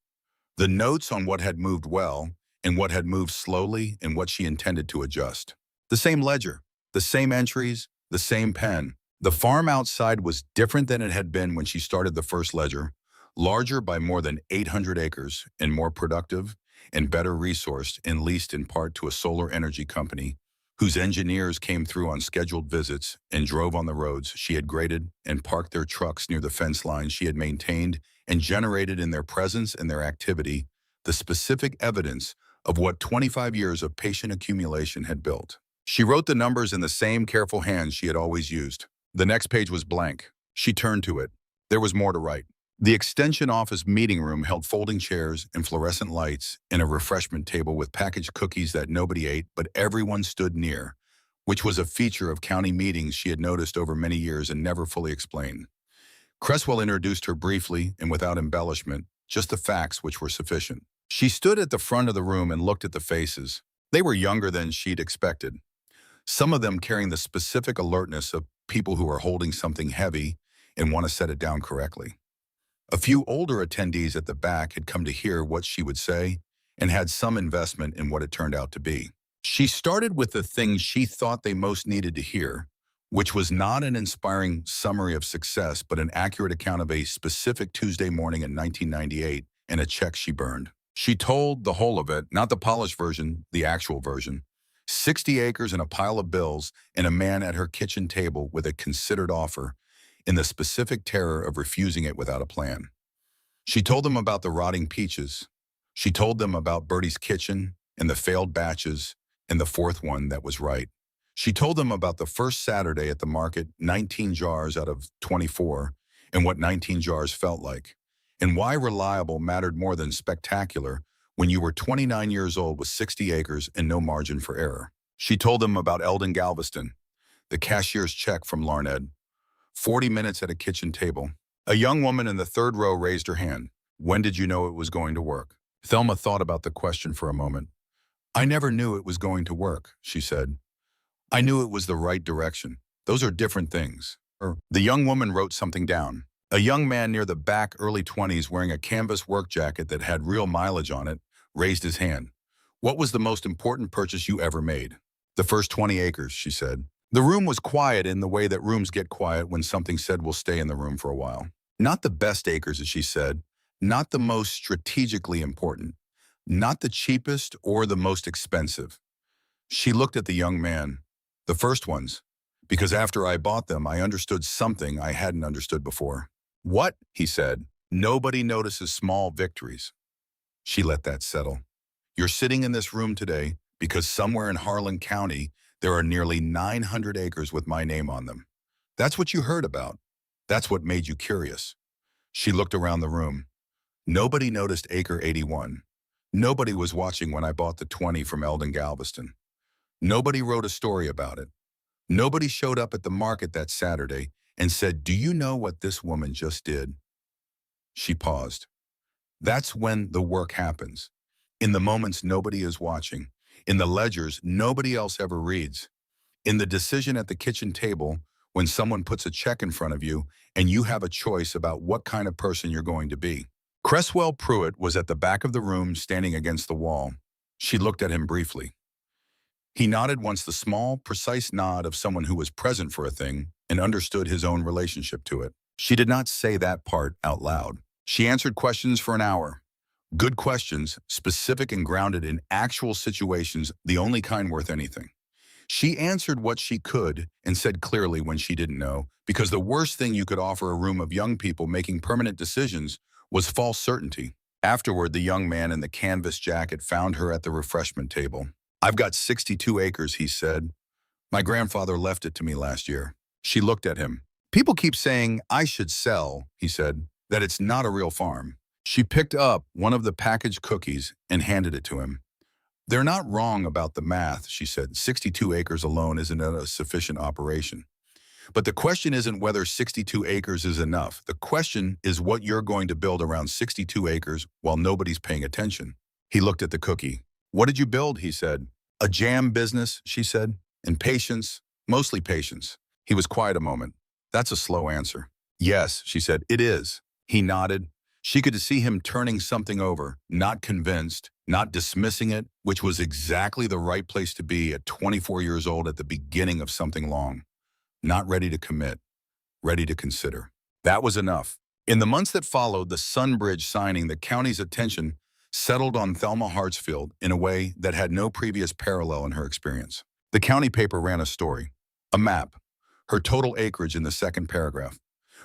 the notes on what had moved well and what had moved slowly and what she intended to adjust. The same ledger, the same entries, the same pen. The farm outside was different than it had been when she started the first ledger, larger by more than 800 acres and more productive and better resourced and leased in part to a solar energy company whose engineers came through on scheduled visits and drove on the roads she had graded and parked their trucks near the fence lines she had maintained and generated in their presence and their activity the specific evidence of what 25 years of patient accumulation had built. She wrote the numbers in the same careful hand she had always used. The next page was blank. She turned to it. There was more to write. The extension office meeting room held folding chairs and fluorescent lights and a refreshment table with packaged cookies that nobody ate but everyone stood near, which was a feature of county meetings she had noticed over many years and never fully explained. Cresswell introduced her briefly and without embellishment, just the facts which were sufficient. She stood at the front of the room and looked at the faces. They were younger than she'd expected, some of them carrying the specific alertness of people who are holding something heavy and want to set it down correctly. A few older attendees at the back had come to hear what she would say and had some investment in what it turned out to be. She started with the things she thought they most needed to hear, which was not an inspiring summary of success, but an accurate account of a specific Tuesday morning in 1998 and a check she burned. She told the whole of it, not the polished version, the actual version. 60 acres and a pile of bills and a man at her kitchen table with a considered offer in the specific terror of refusing it without a plan. She told them about the rotting peaches. She told them about Bertie's kitchen and the failed batches and the fourth one that was right. She told them about the first Saturday at the market, 19 jars out of 24, and what 19 jars felt like, and why reliable mattered more than spectacular when you were 29 years old with 60 acres and no margin for error. She told them about Eldon Galveston, the cashier's check from Larned, 40 minutes at a kitchen table. A young woman in the third row raised her hand. When did you know it was going to work? Thelma thought about the question for a moment. I never knew it was going to work, she said. I knew it was the right direction. Those are different things. The young woman wrote something down. A young man near the back, early 20s, wearing a canvas work jacket that had real mileage on it, raised his hand. What was the most important purchase you ever made? The first 20 acres, she said. The room was quiet in the way that rooms get quiet when something said will stay in the room for a while. Not the best acres, as she said, not the most strategically important, not the cheapest or the most expensive. She looked at the young man. The first ones, because after I bought them, I understood something I hadn't understood before. What? He said. Nobody notices small victories. She let that settle. You're sitting in this room today because somewhere in Harlan County, there are nearly 900 acres with my name on them. That's what you heard about. That's what made you curious. She looked around the room. Nobody noticed acre 81. Nobody was watching when I bought the 20 from Eldon Galveston. Nobody wrote a story about it. Nobody showed up at the market that Saturday and said, do you know what this woman just did? She paused. That's when the work happens. In the moments nobody is watching. In the ledgers nobody else ever reads. In the decision at the kitchen table, when someone puts a check in front of you and you have a choice about what kind of person you're going to be. Cresswell Pruitt was at the back of the room standing against the wall. She looked at him briefly. He nodded once, the small, precise nod of someone who was present for a thing and understood his own relationship to it. She did not say that part out loud. She answered questions for an hour. Good questions, specific and grounded in actual situations, the only kind worth anything. She answered what she could and said clearly when she didn't know, because the worst thing you could offer a room of young people making permanent decisions was false certainty. Afterward, the young man in the canvas jacket found her at the refreshment table. I've got 62 acres, he said. My grandfather left it to me last year. She looked at him. People keep saying I should sell, he said, that it's not a real farm. She picked up one of the packaged cookies and handed it to him. They're not wrong about the math, she said. 62 acres alone isn't a sufficient operation. But the question isn't whether 62 acres is enough. The question is what you're going to build around 62 acres while nobody's paying attention. He looked at the cookie. What did you build? He said. A jam business, she said. And patience, mostly patience. He was quiet a moment. That's a slow answer. Yes, she said, it is. He nodded. She could see him turning something over, not convinced, not dismissing it, which was exactly the right place to be at 24 years old at the beginning of something long. Not ready to commit, ready to consider. That was enough. In the months that followed the Sunbridge signing, the county's attention settled on Thelma Hartsfield in a way that had no previous parallel in her experience. The county paper ran a story, a map, her total acreage in the second paragraph,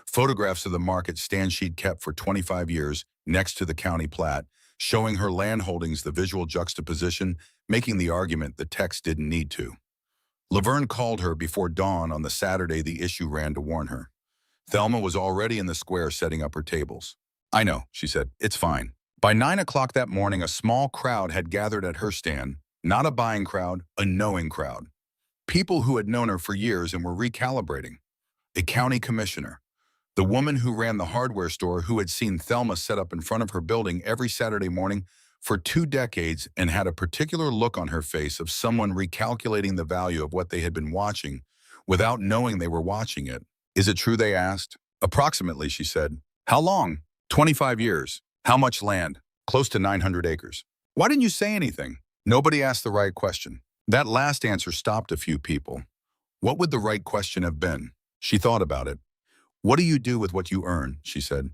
photographs of the market stand she'd kept for 25 years next to the county plat, showing her land holdings, the visual juxtaposition, making the argument the text didn't need to. Laverne called her before dawn on the Saturday the issue ran to warn her. Thelma was already in the square setting up her tables. I know, she said, it's fine. By 9 o'clock that morning, a small crowd had gathered at her stand, not a buying crowd, a knowing crowd. People who had known her for years and were recalibrating. A county commissioner, the woman who ran the hardware store who had seen Thelma set up in front of her building every Saturday morning for 2 decades and had a particular look on her face of someone recalculating the value of what they had been watching without knowing they were watching it. Is it true, they asked? Approximately, she said. How long? 25 years. How much land? Close to 900 acres. Why didn't you say anything? Nobody asked the right question. That last answer stopped a few people. What would the right question have been? She thought about it. What do you do with what you earn? She said.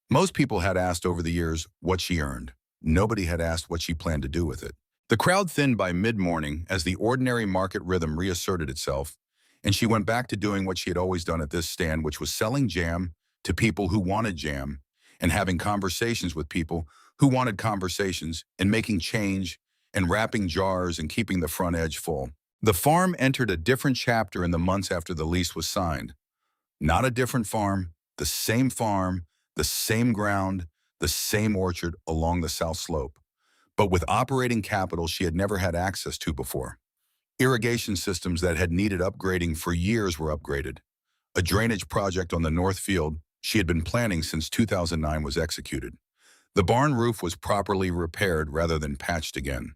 Most people had asked over the years what she earned. Nobody had asked what she planned to do with it. The crowd thinned by mid-morning as the ordinary market rhythm reasserted itself, and she went back to doing what she had always done at this stand, which was selling jam to people who wanted jam and having conversations with people who wanted conversations and making change and wrapping jars and keeping the front edge full. The farm entered a different chapter in the months after the lease was signed. Not a different farm, the same ground, the same orchard along the south slope, but with operating capital she had never had access to before. Irrigation systems that had needed upgrading for years were upgraded. A drainage project on the north field she had been planning since 2009 was executed. The barn roof was properly repaired rather than patched again.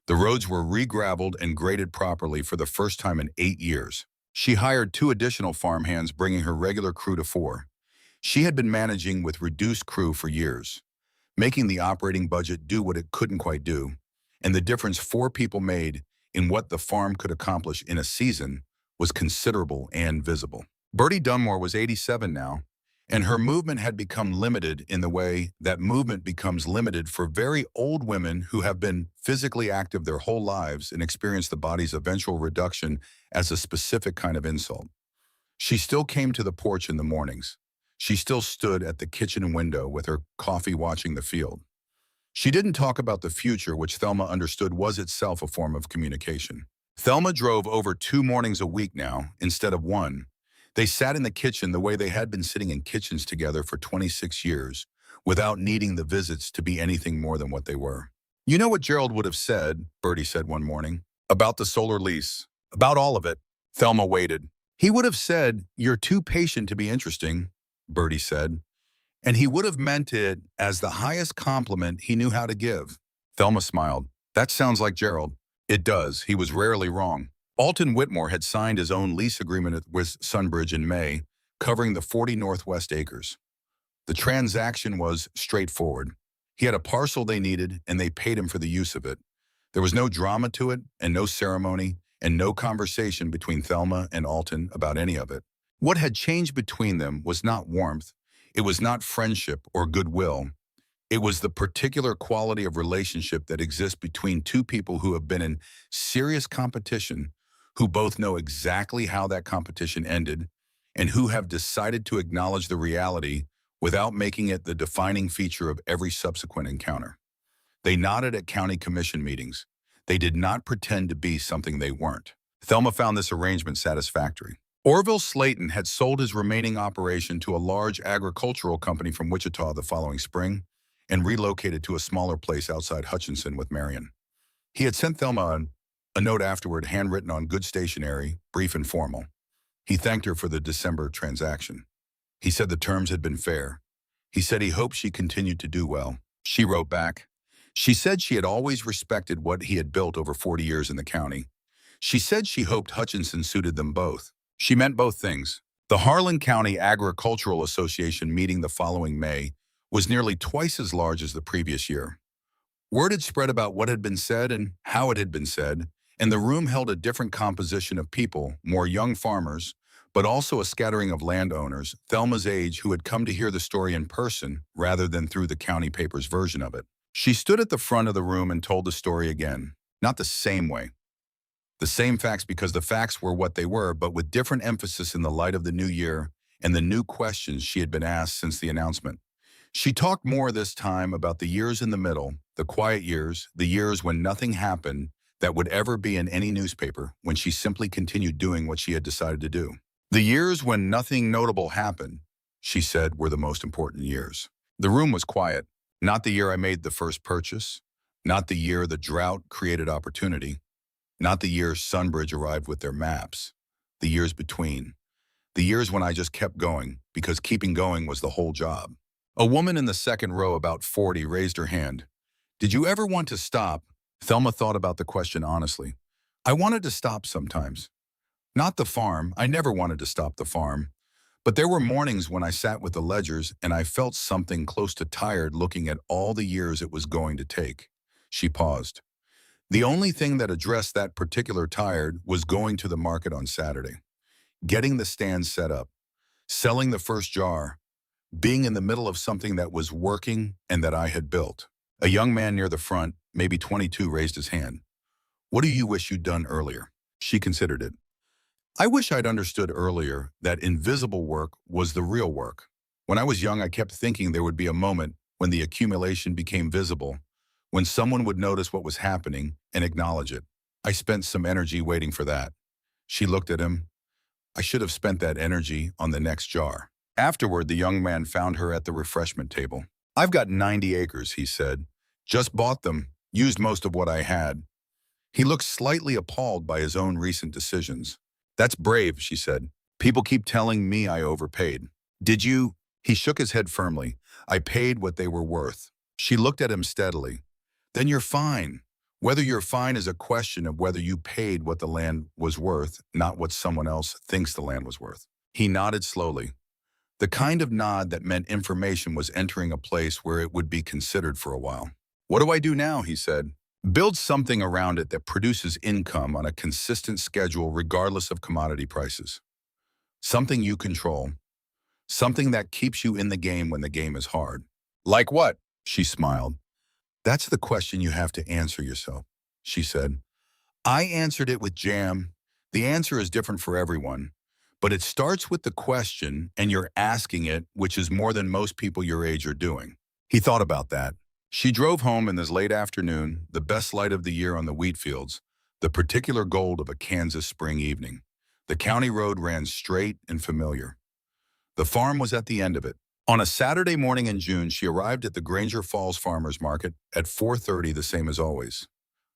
The roads were re-graveled and graded properly for the first time in 8 years. She hired 2 additional farmhands, bringing her regular crew to 4. She had been managing with reduced crew for years, making the operating budget do what it couldn't quite do, and the difference 4 people made in what the farm could accomplish in a season was considerable and visible. Bertie Dunmore was 87 now, and her movement had become limited in the way that movement becomes limited for very old women who have been physically active their whole lives and experience the body's eventual reduction as a specific kind of insult. She still came to the porch in the mornings. She still stood at the kitchen window with her coffee watching the field. She didn't talk about the future, which Thelma understood was itself a form of communication. Thelma drove over 2 mornings a week now, instead of 1. They sat in the kitchen the way they had been sitting in kitchens together for 26 years, without needing the visits to be anything more than what they were. You know what Gerald would have said, Bertie said one morning, about the solar lease, about all of it. Thelma waited. He would have said, "You're too patient to be interesting," Bertie said, and he would have meant it as the highest compliment he knew how to give. Thelma smiled. That sounds like Gerald. It does. He was rarely wrong. Alton Whitmore had signed his own lease agreement with Sunbridge in May, covering the 40 Northwest acres. The transaction was straightforward. He had a parcel they needed, and they paid him for the use of it. There was no drama to it, and no ceremony, and no conversation between Thelma and Alton about any of it. What had changed between them was not warmth. It was not friendship or goodwill. It was the particular quality of relationship that exists between 2 people who have been in serious competition, who both know exactly how that competition ended, and who have decided to acknowledge the reality without making it the defining feature of every subsequent encounter. They nodded at county commission meetings. They did not pretend to be something they weren't. Thelma found this arrangement satisfactory. Orville Slayton had sold his remaining operation to a large agricultural company from Wichita the following spring and relocated to a smaller place outside Hutchinson with Marion. He had sent Thelma a note afterward, handwritten on good stationery, brief and formal. He thanked her for the December transaction. He said the terms had been fair. He said he hoped she continued to do well. She wrote back. She said she had always respected what he had built over 40 years in the county. She said she hoped Hutchinson suited them both. She meant both things. The Harlan County Agricultural Association meeting the following May was nearly twice as large as the previous year. Word had spread about what had been said and how it had been said, and the room held a different composition of people, more young farmers, but also a scattering of landowners, Thelma's age, who had come to hear the story in person rather than through the county paper's version of it. She stood at the front of the room and told the story again, not the same way. The same facts because the facts were what they were, but with different emphasis in the light of the new year and the new questions she had been asked since the announcement. She talked more this time about the years in the middle, the quiet years, the years when nothing happened that would ever be in any newspaper, when she simply continued doing what she had decided to do. The years when nothing notable happened, she said, were the most important years. The room was quiet. Not the year I made the first purchase, not the year the drought created opportunity, not the year Sunbridge arrived with their maps, the years between, the years when I just kept going because keeping going was the whole job. A woman in the second row, about 40, raised her hand. Did you ever want to stop? Thelma thought about the question honestly. I wanted to stop sometimes. Not the farm. I never wanted to stop the farm. But there were mornings when I sat with the ledgers and I felt something close to tired looking at all the years it was going to take. She paused. The only thing that addressed that particular tired was going to the market on Saturday, getting the stand set up, selling the first jar, being in the middle of something that was working and that I had built. A young man near the front, maybe 22, raised his hand. What do you wish you'd done earlier? She considered it. I wish I'd understood earlier that invisible work was the real work. When I was young, I kept thinking there would be a moment when the accumulation became visible, when someone would notice what was happening and acknowledge it. I spent some energy waiting for that. She looked at him. I should have spent that energy on the next jar. Afterward, the young man found her at the refreshment table. I've got 90 acres, he said. Just bought them, used most of what I had. He looked slightly appalled by his own recent decisions. That's brave, she said. People keep telling me I overpaid. Did you? He shook his head firmly. I paid what they were worth. She looked at him steadily. Then you're fine. Whether you're fine is a question of whether you paid what the land was worth, not what someone else thinks the land was worth. He nodded slowly. The kind of nod that meant information was entering a place where it would be considered for a while. What do I do now? He said. Build something around it that produces income on a consistent schedule regardless of commodity prices. Something you control. Something that keeps you in the game when the game is hard. Like what? She smiled. That's the question you have to answer yourself, she said. I answered it with jam. The answer is different for everyone, but it starts with the question and you're asking it, which is more than most people your age are doing. He thought about that. She drove home in this late afternoon, the best light of the year on the wheat fields, the particular gold of a Kansas spring evening. The county road ran straight and familiar. The farm was at the end of it. On a Saturday morning in June, she arrived at the Granger Falls Farmers Market at 4:30, the same as always.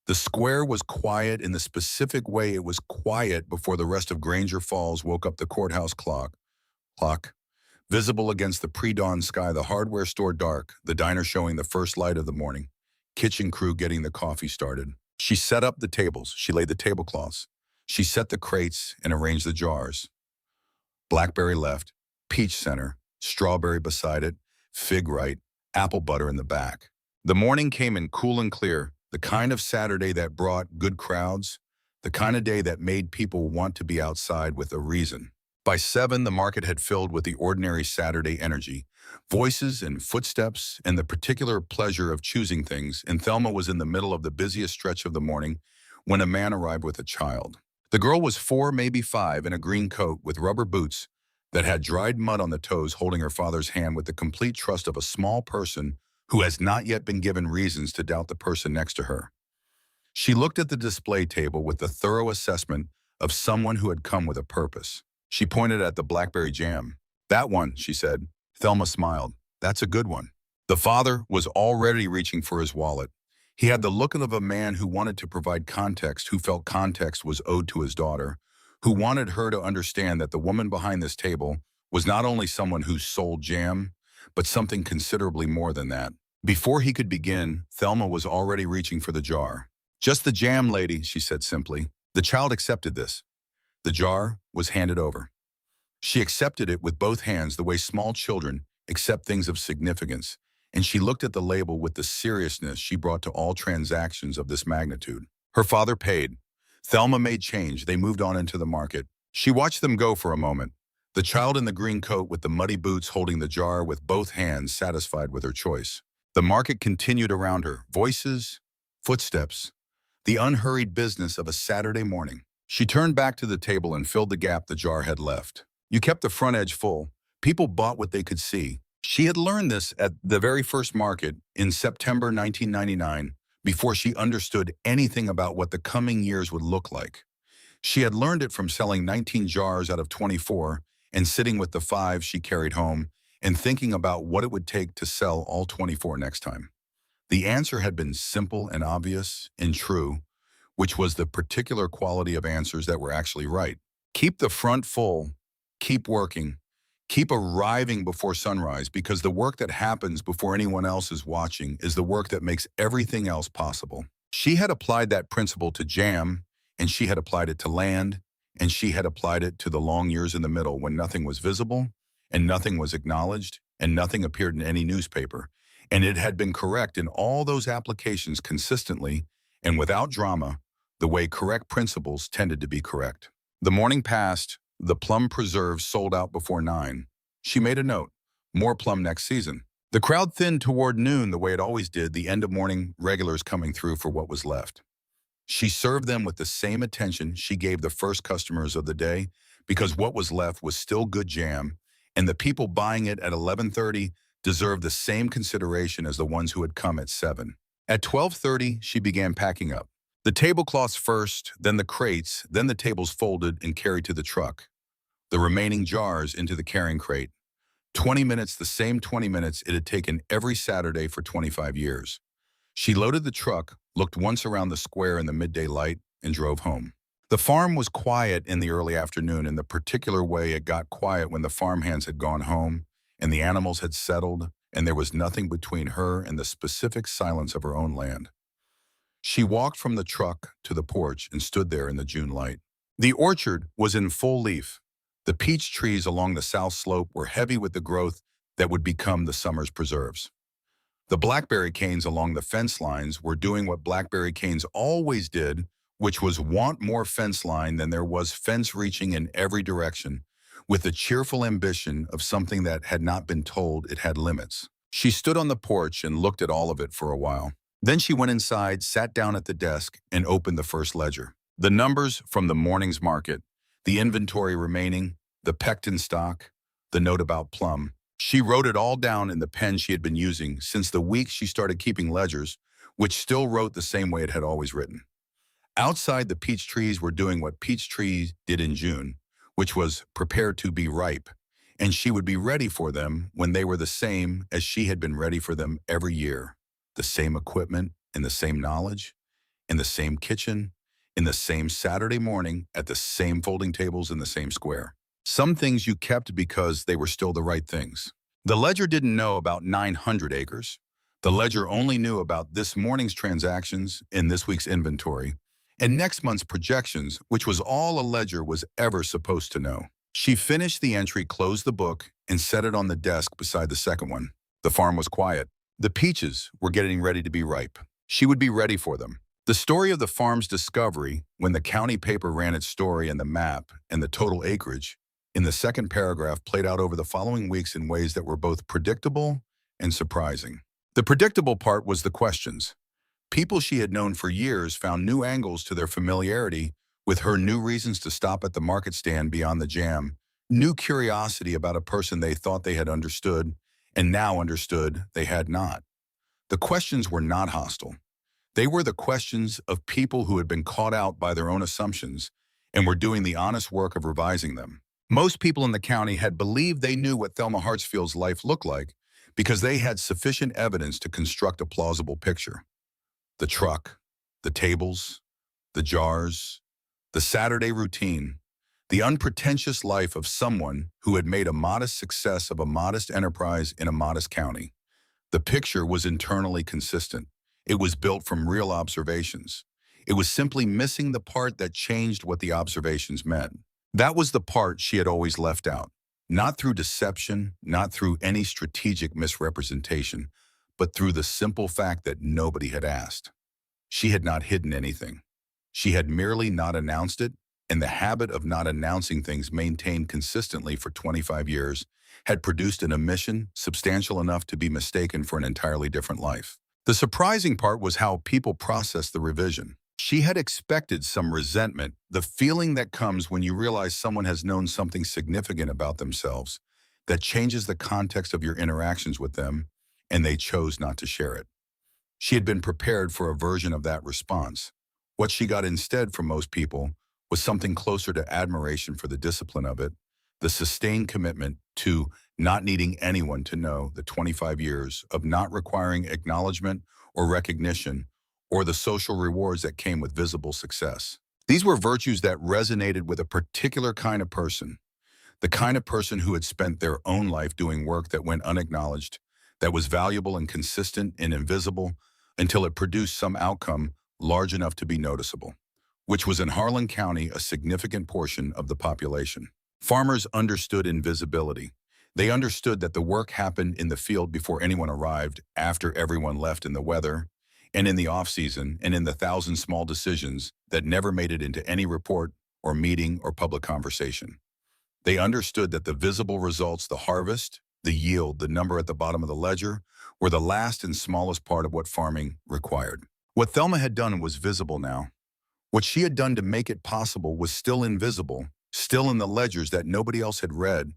The square was quiet in the specific way it was quiet before the rest of Granger Falls woke up the courthouse clock. Visible against the pre-dawn sky, the hardware store dark, the diner showing the first light of the morning, kitchen crew getting the coffee started. She set up the tables. She laid the tablecloths. She set the crates and arranged the jars. Blackberry left, peach center, strawberry beside it, fig right, apple butter in the back. The morning came in cool and clear, the kind of Saturday that brought good crowds, the kind of day that made people want to be outside with a reason. By 7, the market had filled with the ordinary Saturday energy, voices and footsteps, and the particular pleasure of choosing things, and Thelma was in the middle of the busiest stretch of the morning when a man arrived with a child. The girl was 4, maybe 5, in a green coat with rubber boots that had dried mud on the toes, holding her father's hand with the complete trust of a small person who has not yet been given reasons to doubt the person next to her. She looked at the display table with the thorough assessment of someone who had come with a purpose. She pointed at the blackberry jam. That one, she said. Thelma smiled. That's a good one. The father was already reaching for his wallet. He had the look of a man who wanted to provide context, who felt context was owed to his daughter, who wanted her to understand that the woman behind this table was not only someone who sold jam, but something considerably more than that. Before he could begin, Thelma was already reaching for the jar. "Just the jam, lady," she said simply. The child accepted this. The jar was handed over. She accepted it with both hands the way small children accept things of significance, and she looked at the label with the seriousness she brought to all transactions of this magnitude. Her father paid. Thelma made change. They moved on into the market. She watched them go for a moment. The child in the green coat with the muddy boots holding the jar with both hands, satisfied with her choice. The market continued around her. Voices, footsteps, the unhurried business of a Saturday morning. She turned back to the table and filled the gap the jar had left. You kept the front edge full. People bought what they could see. She had learned this at the very first market in September 1999, before she understood anything about what the coming years would look like. She had learned it from selling 19 jars out of 24 and sitting with the 5 she carried home and thinking about what it would take to sell all 24 next time. The answer had been simple and obvious and true, which was the particular quality of answers that were actually right. Keep the front full, keep working, keep arriving before sunrise, because the work that happens before anyone else is watching is the work that makes everything else possible. She had applied that principle to jam, and she had applied it to land, and she had applied it to the long years in the middle when nothing was visible, and nothing was acknowledged, and nothing appeared in any newspaper. And it had been correct in all those applications consistently and without drama, the way correct principles tended to be correct. The morning passed. The plum preserves sold out before 9. She made a note. More plum next season. The crowd thinned toward noon the way it always did, the end of morning regulars coming through for what was left. She served them with the same attention she gave the first customers of the day, because what was left was still good jam, and the people buying it at 11:30 deserved the same consideration as the ones who had come at 7. At 12:30, she began packing up. The tablecloths first, then the crates, then the tables folded and carried to the truck. The remaining jars into the carrying crate. 20 minutes, the same 20 minutes it had taken every Saturday for 25 years. She loaded the truck, looked once around the square in the midday light, and drove home. The farm was quiet in the early afternoon in the particular way it got quiet when the farmhands had gone home and the animals had settled, and there was nothing between her and the specific silence of her own land. She walked from the truck to the porch and stood there in the June light. The orchard was in full leaf. The peach trees along the south slope were heavy with the growth that would become the summer's preserves. The blackberry canes along the fence lines were doing what blackberry canes always did, which was want more fence line than there was fence reaching in every direction, with the cheerful ambition of something that had not been told it had limits. She stood on the porch and looked at all of it for a while. Then she went inside, sat down at the desk, and opened the first ledger. The numbers from the morning's market, the inventory remaining, the pectin stock, the note about plum. She wrote it all down in the pen she had been using since the week she started keeping ledgers, which still wrote the same way it had always written. Outside, the peach trees were doing what peach trees did in June, which was prepare to be ripe, and she would be ready for them when they were the same as she had been ready for them every year. The same equipment and the same knowledge, in the same kitchen, in the same Saturday morning, at the same folding tables in the same square. Some things you kept because they were still the right things. The ledger didn't know about 900 acres. The ledger only knew about this morning's transactions in this week's inventory and next month's projections, which was all a ledger was ever supposed to know. She finished the entry, closed the book, and set it on the desk beside the second one. The farm was quiet. The peaches were getting ready to be ripe. She would be ready for them. The story of the farm's discovery, when the county paper ran its story and the map and the total acreage, in the second paragraph played out over the following weeks in ways that were both predictable and surprising. The predictable part was the questions. People she had known for years found new angles to their familiarity with her, new reasons to stop at the market stand beyond the jam, new curiosity about a person they thought they had understood and now understood they had not. The questions were not hostile. They were the questions of people who had been caught out by their own assumptions and were doing the honest work of revising them. Most people in the county had believed they knew what Thelma Hartsfield's life looked like because they had sufficient evidence to construct a plausible picture. The truck, the tables, the jars, the Saturday routine, The unpretentious life of someone who had made a modest success of a modest enterprise in a modest county. The picture was internally consistent. It was built from real observations. It was simply missing the part that changed what the observations meant. That was the part she had always left out. Not through deception, not through any strategic misrepresentation, but through the simple fact that nobody had asked. She had not hidden anything. She had merely not announced it, and the habit of not announcing things maintained consistently for 25 years had produced an omission substantial enough to be mistaken for an entirely different life. The surprising part was how people processed the revision. She had expected some resentment, the feeling that comes when you realize someone has known something significant about themselves that changes the context of your interactions with them, and they chose not to share it. She had been prepared for a version of that response. What she got instead from most people was something closer to admiration for the discipline of it, the sustained commitment to not needing anyone to know the 25 years of not requiring acknowledgement or recognition or the social rewards that came with visible success. These were virtues that resonated with a particular kind of person, the kind of person who had spent their own life doing work that went unacknowledged, that was valuable and consistent and invisible until it produced some outcome large enough to be noticeable, which was in Harlan County a significant portion of the population. Farmers understood invisibility. They understood that the work happened in the field before anyone arrived, after everyone left in the weather, and in the off-season, and in the thousand small decisions that never made it into any report or meeting or public conversation. They understood that the visible results, the harvest, the yield, the number at the bottom of the ledger, were the last and smallest part of what farming required. What Thelma had done was visible now. What she had done to make it possible was still invisible, still in the ledgers that nobody else had read,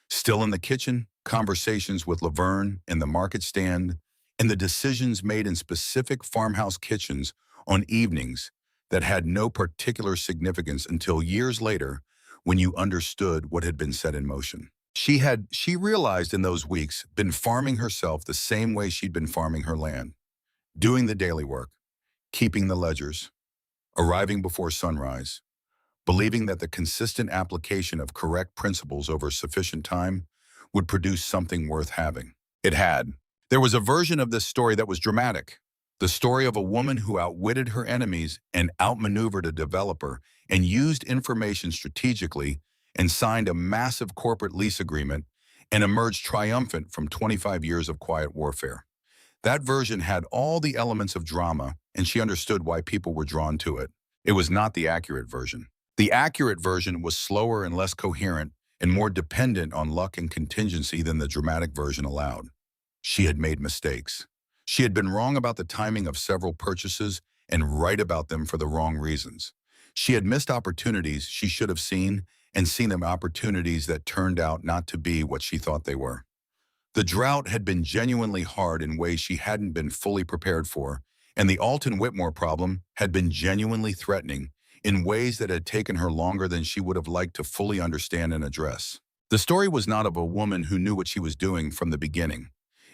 still in the kitchen, conversations with Laverne and the market stand, and the decisions made in specific farmhouse kitchens on evenings that had no particular significance until years later when you understood what had been set in motion. She realized in those weeks, been farming herself the same way she'd been farming her land, doing the daily work, keeping the ledgers, arriving before sunrise, believing that the consistent application of correct principles over sufficient time would produce something worth having. It had. There was a version of this story that was dramatic, the story of a woman who outwitted her enemies and outmaneuvered a developer and used information strategically and signed a massive corporate lease agreement and emerged triumphant from 25 years of quiet warfare. That version had all the elements of drama, and she understood why people were drawn to it. It was not the accurate version. The accurate version was slower and less coherent and more dependent on luck and contingency than the dramatic version allowed. She had made mistakes. She had been wrong about the timing of several purchases and right about them for the wrong reasons. She had missed opportunities she should have seen and seen them opportunities that turned out not to be what she thought they were. The drought had been genuinely hard in ways she hadn't been fully prepared for, and the Alton Whitmore problem had been genuinely threatening in ways that had taken her longer than she would have liked to fully understand and address. The story was not of a woman who knew what she was doing from the beginning.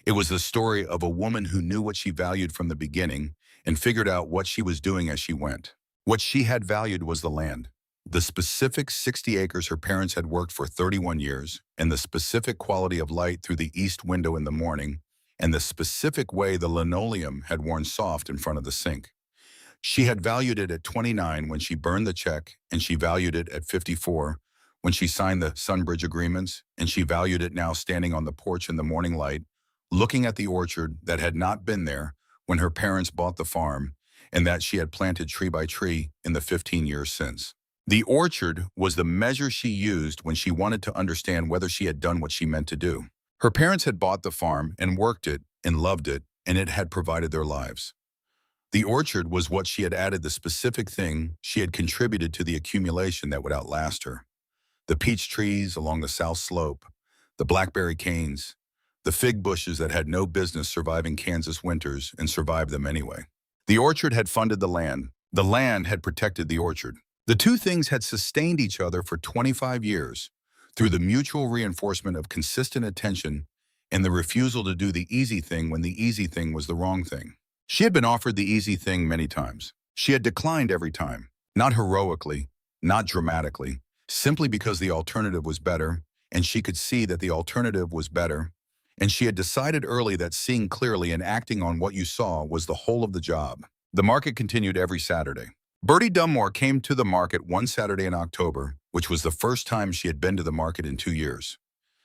It was the story of a woman who knew what she valued from the beginning and figured out what she was doing as she went. What she had valued was the land. The specific 60 acres her parents had worked for 31 years, and the specific quality of light through the east window in the morning, and the specific way the linoleum had worn soft in front of the sink. She had valued it at 29 when she burned the check, and she valued it at 54 when she signed the Sunbridge agreements, and she valued it now standing on the porch in the morning light, looking at the orchard that had not been there when her parents bought the farm, and that she had planted tree by tree in the 15 years since. The orchard was the measure she used when she wanted to understand whether she had done what she meant to do. Her parents had bought the farm and worked it and loved it, and it had provided their lives. The orchard was what she had added, the specific thing she had contributed to the accumulation that would outlast her. The peach trees along the south slope, the blackberry canes, the fig bushes that had no business surviving Kansas winters and survived them anyway. The orchard had funded the land. The land had protected the orchard. The two things had sustained each other for 25 years through the mutual reinforcement of consistent attention and the refusal to do the easy thing when the easy thing was the wrong thing. She had been offered the easy thing many times. She had declined every time, not heroically, not dramatically, simply because the alternative was better, and she could see that the alternative was better, and she had decided early that seeing clearly and acting on what you saw was the whole of the job. The market continued every Saturday. Bertie Dunmore came to the market one Saturday in October, which was the first time she had been to the market in 2 years.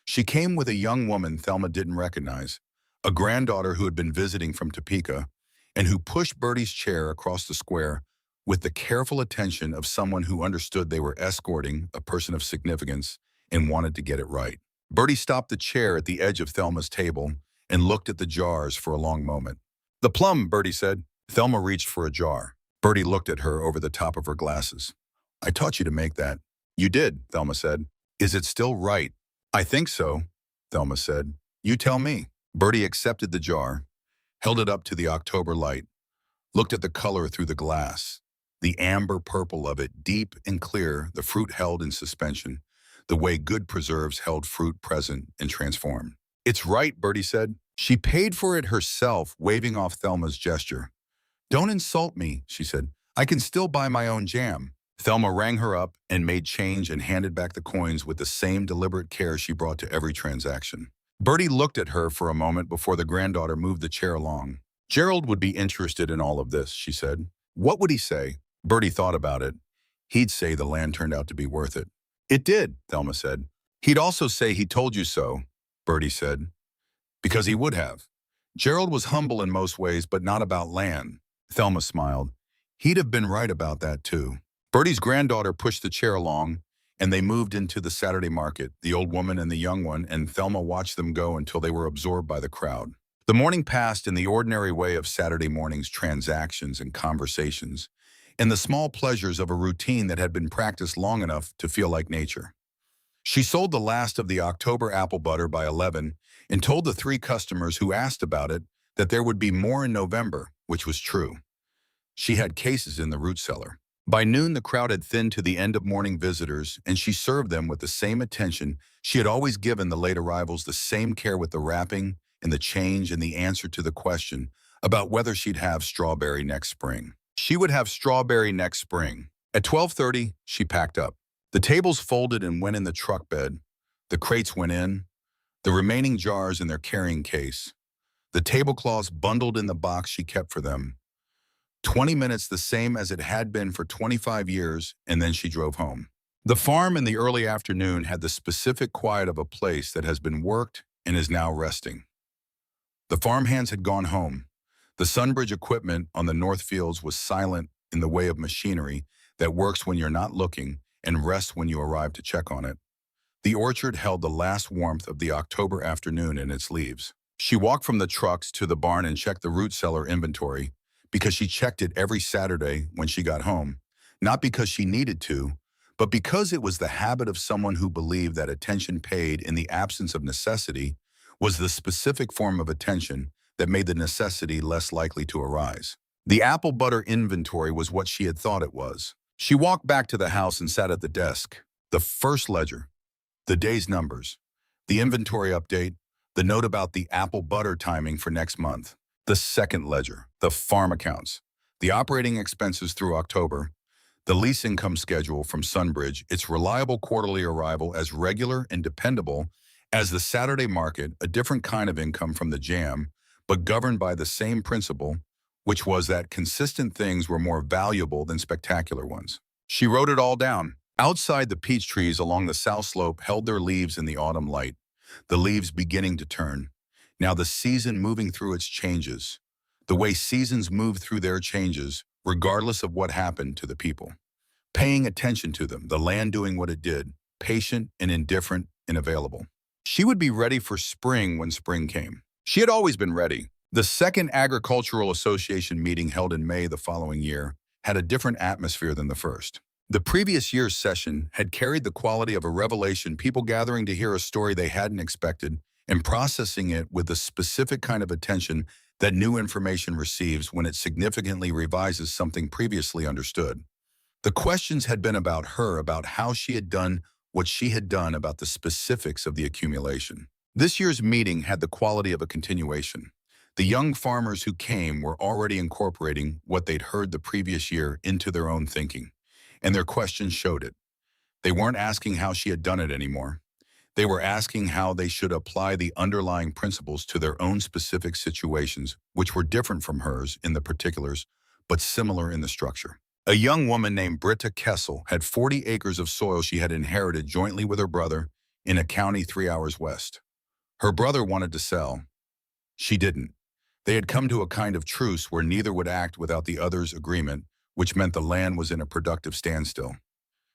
She came with a young woman Thelma didn't recognize, a granddaughter who had been visiting from Topeka, and who pushed Bertie's chair across the square with the careful attention of someone who understood they were escorting a person of significance and wanted to get it right. Bertie stopped the chair at the edge of Thelma's table and looked at the jars for a long moment. "The plum," Bertie said. Thelma reached for a jar. Bertie looked at her over the top of her glasses. "I taught you to make that." "You did," Thelma said. "Is it still right?" "I think so," Thelma said. "You tell me." Bertie accepted the jar, held it up to the October light, looked at the color through the glass, the amber purple of it, deep and clear, the fruit held in suspension, the way good preserves held fruit present and transformed. "It's right," Bertie said. She paid for it herself, waving off Thelma's gesture. "Don't insult me," she said. "I can still buy my own jam." Thelma rang her up and made change and handed back the coins with the same deliberate care she brought to every transaction. Bertie looked at her for a moment before the granddaughter moved the chair along. "Gerald would be interested in all of this," she said. "What would he say?" Bertie thought about it. "He'd say the land turned out to be worth it." "It did," Thelma said. "He'd also say he told you so," Bertie said. "Because he would have." Gerald was humble in most ways, but not about land. Thelma smiled. "He'd have been right about that, too." Bertie's granddaughter pushed the chair along, and they moved into the Saturday market, the old woman and the young one, and Thelma watched them go until they were absorbed by the crowd. The morning passed in the ordinary way of Saturday morning's transactions and conversations, and the small pleasures of a routine that had been practiced long enough to feel like nature. She sold the last of the October apple butter by 11 and told the 3 customers who asked about it that there would be more in November, which was true. She had cases in the root cellar. By noon, the crowd had thinned to the end of morning visitors, and she served them with the same attention she had always given the late arrivals, the same care with the wrapping and the change and the answer to the question about whether she'd have strawberry next spring. She would have strawberry next spring. At 12:30, she packed up. The tables folded and went in the truck bed. The crates went in, the remaining jars in their carrying case, the tablecloths bundled in the box she kept for them. 20 minutes the same as it had been for 25 years, and then she drove home. The farm in the early afternoon had the specific quiet of a place that has been worked and is now resting. The farmhands had gone home. The Sunbridge equipment on the north fields was silent in the way of machinery that works when you're not looking and rests when you arrive to check on it. The orchard held the last warmth of the October afternoon in its leaves. She walked from the trucks to the barn and checked the root cellar inventory, because she checked it every Saturday when she got home, not because she needed to, but because it was the habit of someone who believed that attention paid in the absence of necessity was the specific form of attention that made the necessity less likely to arise. The apple butter inventory was what she had thought it was. She walked back to the house and sat at the desk. The first ledger, the day's numbers, the inventory update, the note about the apple butter timing for next month. The second ledger, the farm accounts, the operating expenses through October, the lease income schedule from Sunbridge, its reliable quarterly arrival as regular and dependable as the Saturday market, a different kind of income from the jam, but governed by the same principle, which was that consistent things were more valuable than spectacular ones. She wrote it all down. Outside, the peach trees along the south slope held their leaves in the autumn light, the leaves beginning to turn. Now the season moving through its changes, the way seasons move through their changes, regardless of what happened to the people. Paying attention to them, the land doing what it did, patient and indifferent and available. She would be ready for spring when spring came. She had always been ready. The second Agricultural Association meeting held in May the following year had a different atmosphere than the first. The previous year's session had carried the quality of a revelation, people gathering to hear a story they hadn't expected, and processing it with the specific kind of attention that new information receives when it significantly revises something previously understood. The questions had been about her, about how she had done what she had done, about the specifics of the accumulation. This year's meeting had the quality of a continuation. The young farmers who came were already incorporating what they'd heard the previous year into their own thinking, and their questions showed it. They weren't asking how she had done it anymore. They were asking how they should apply the underlying principles to their own specific situations, which were different from hers in the particulars, but similar in the structure. A young woman named Britta Kessel had 40 acres of soil she had inherited jointly with her brother in a county 3 hours west. Her brother wanted to sell. She didn't. They had come to a kind of truce where neither would act without the other's agreement, which meant the land was in a productive standstill.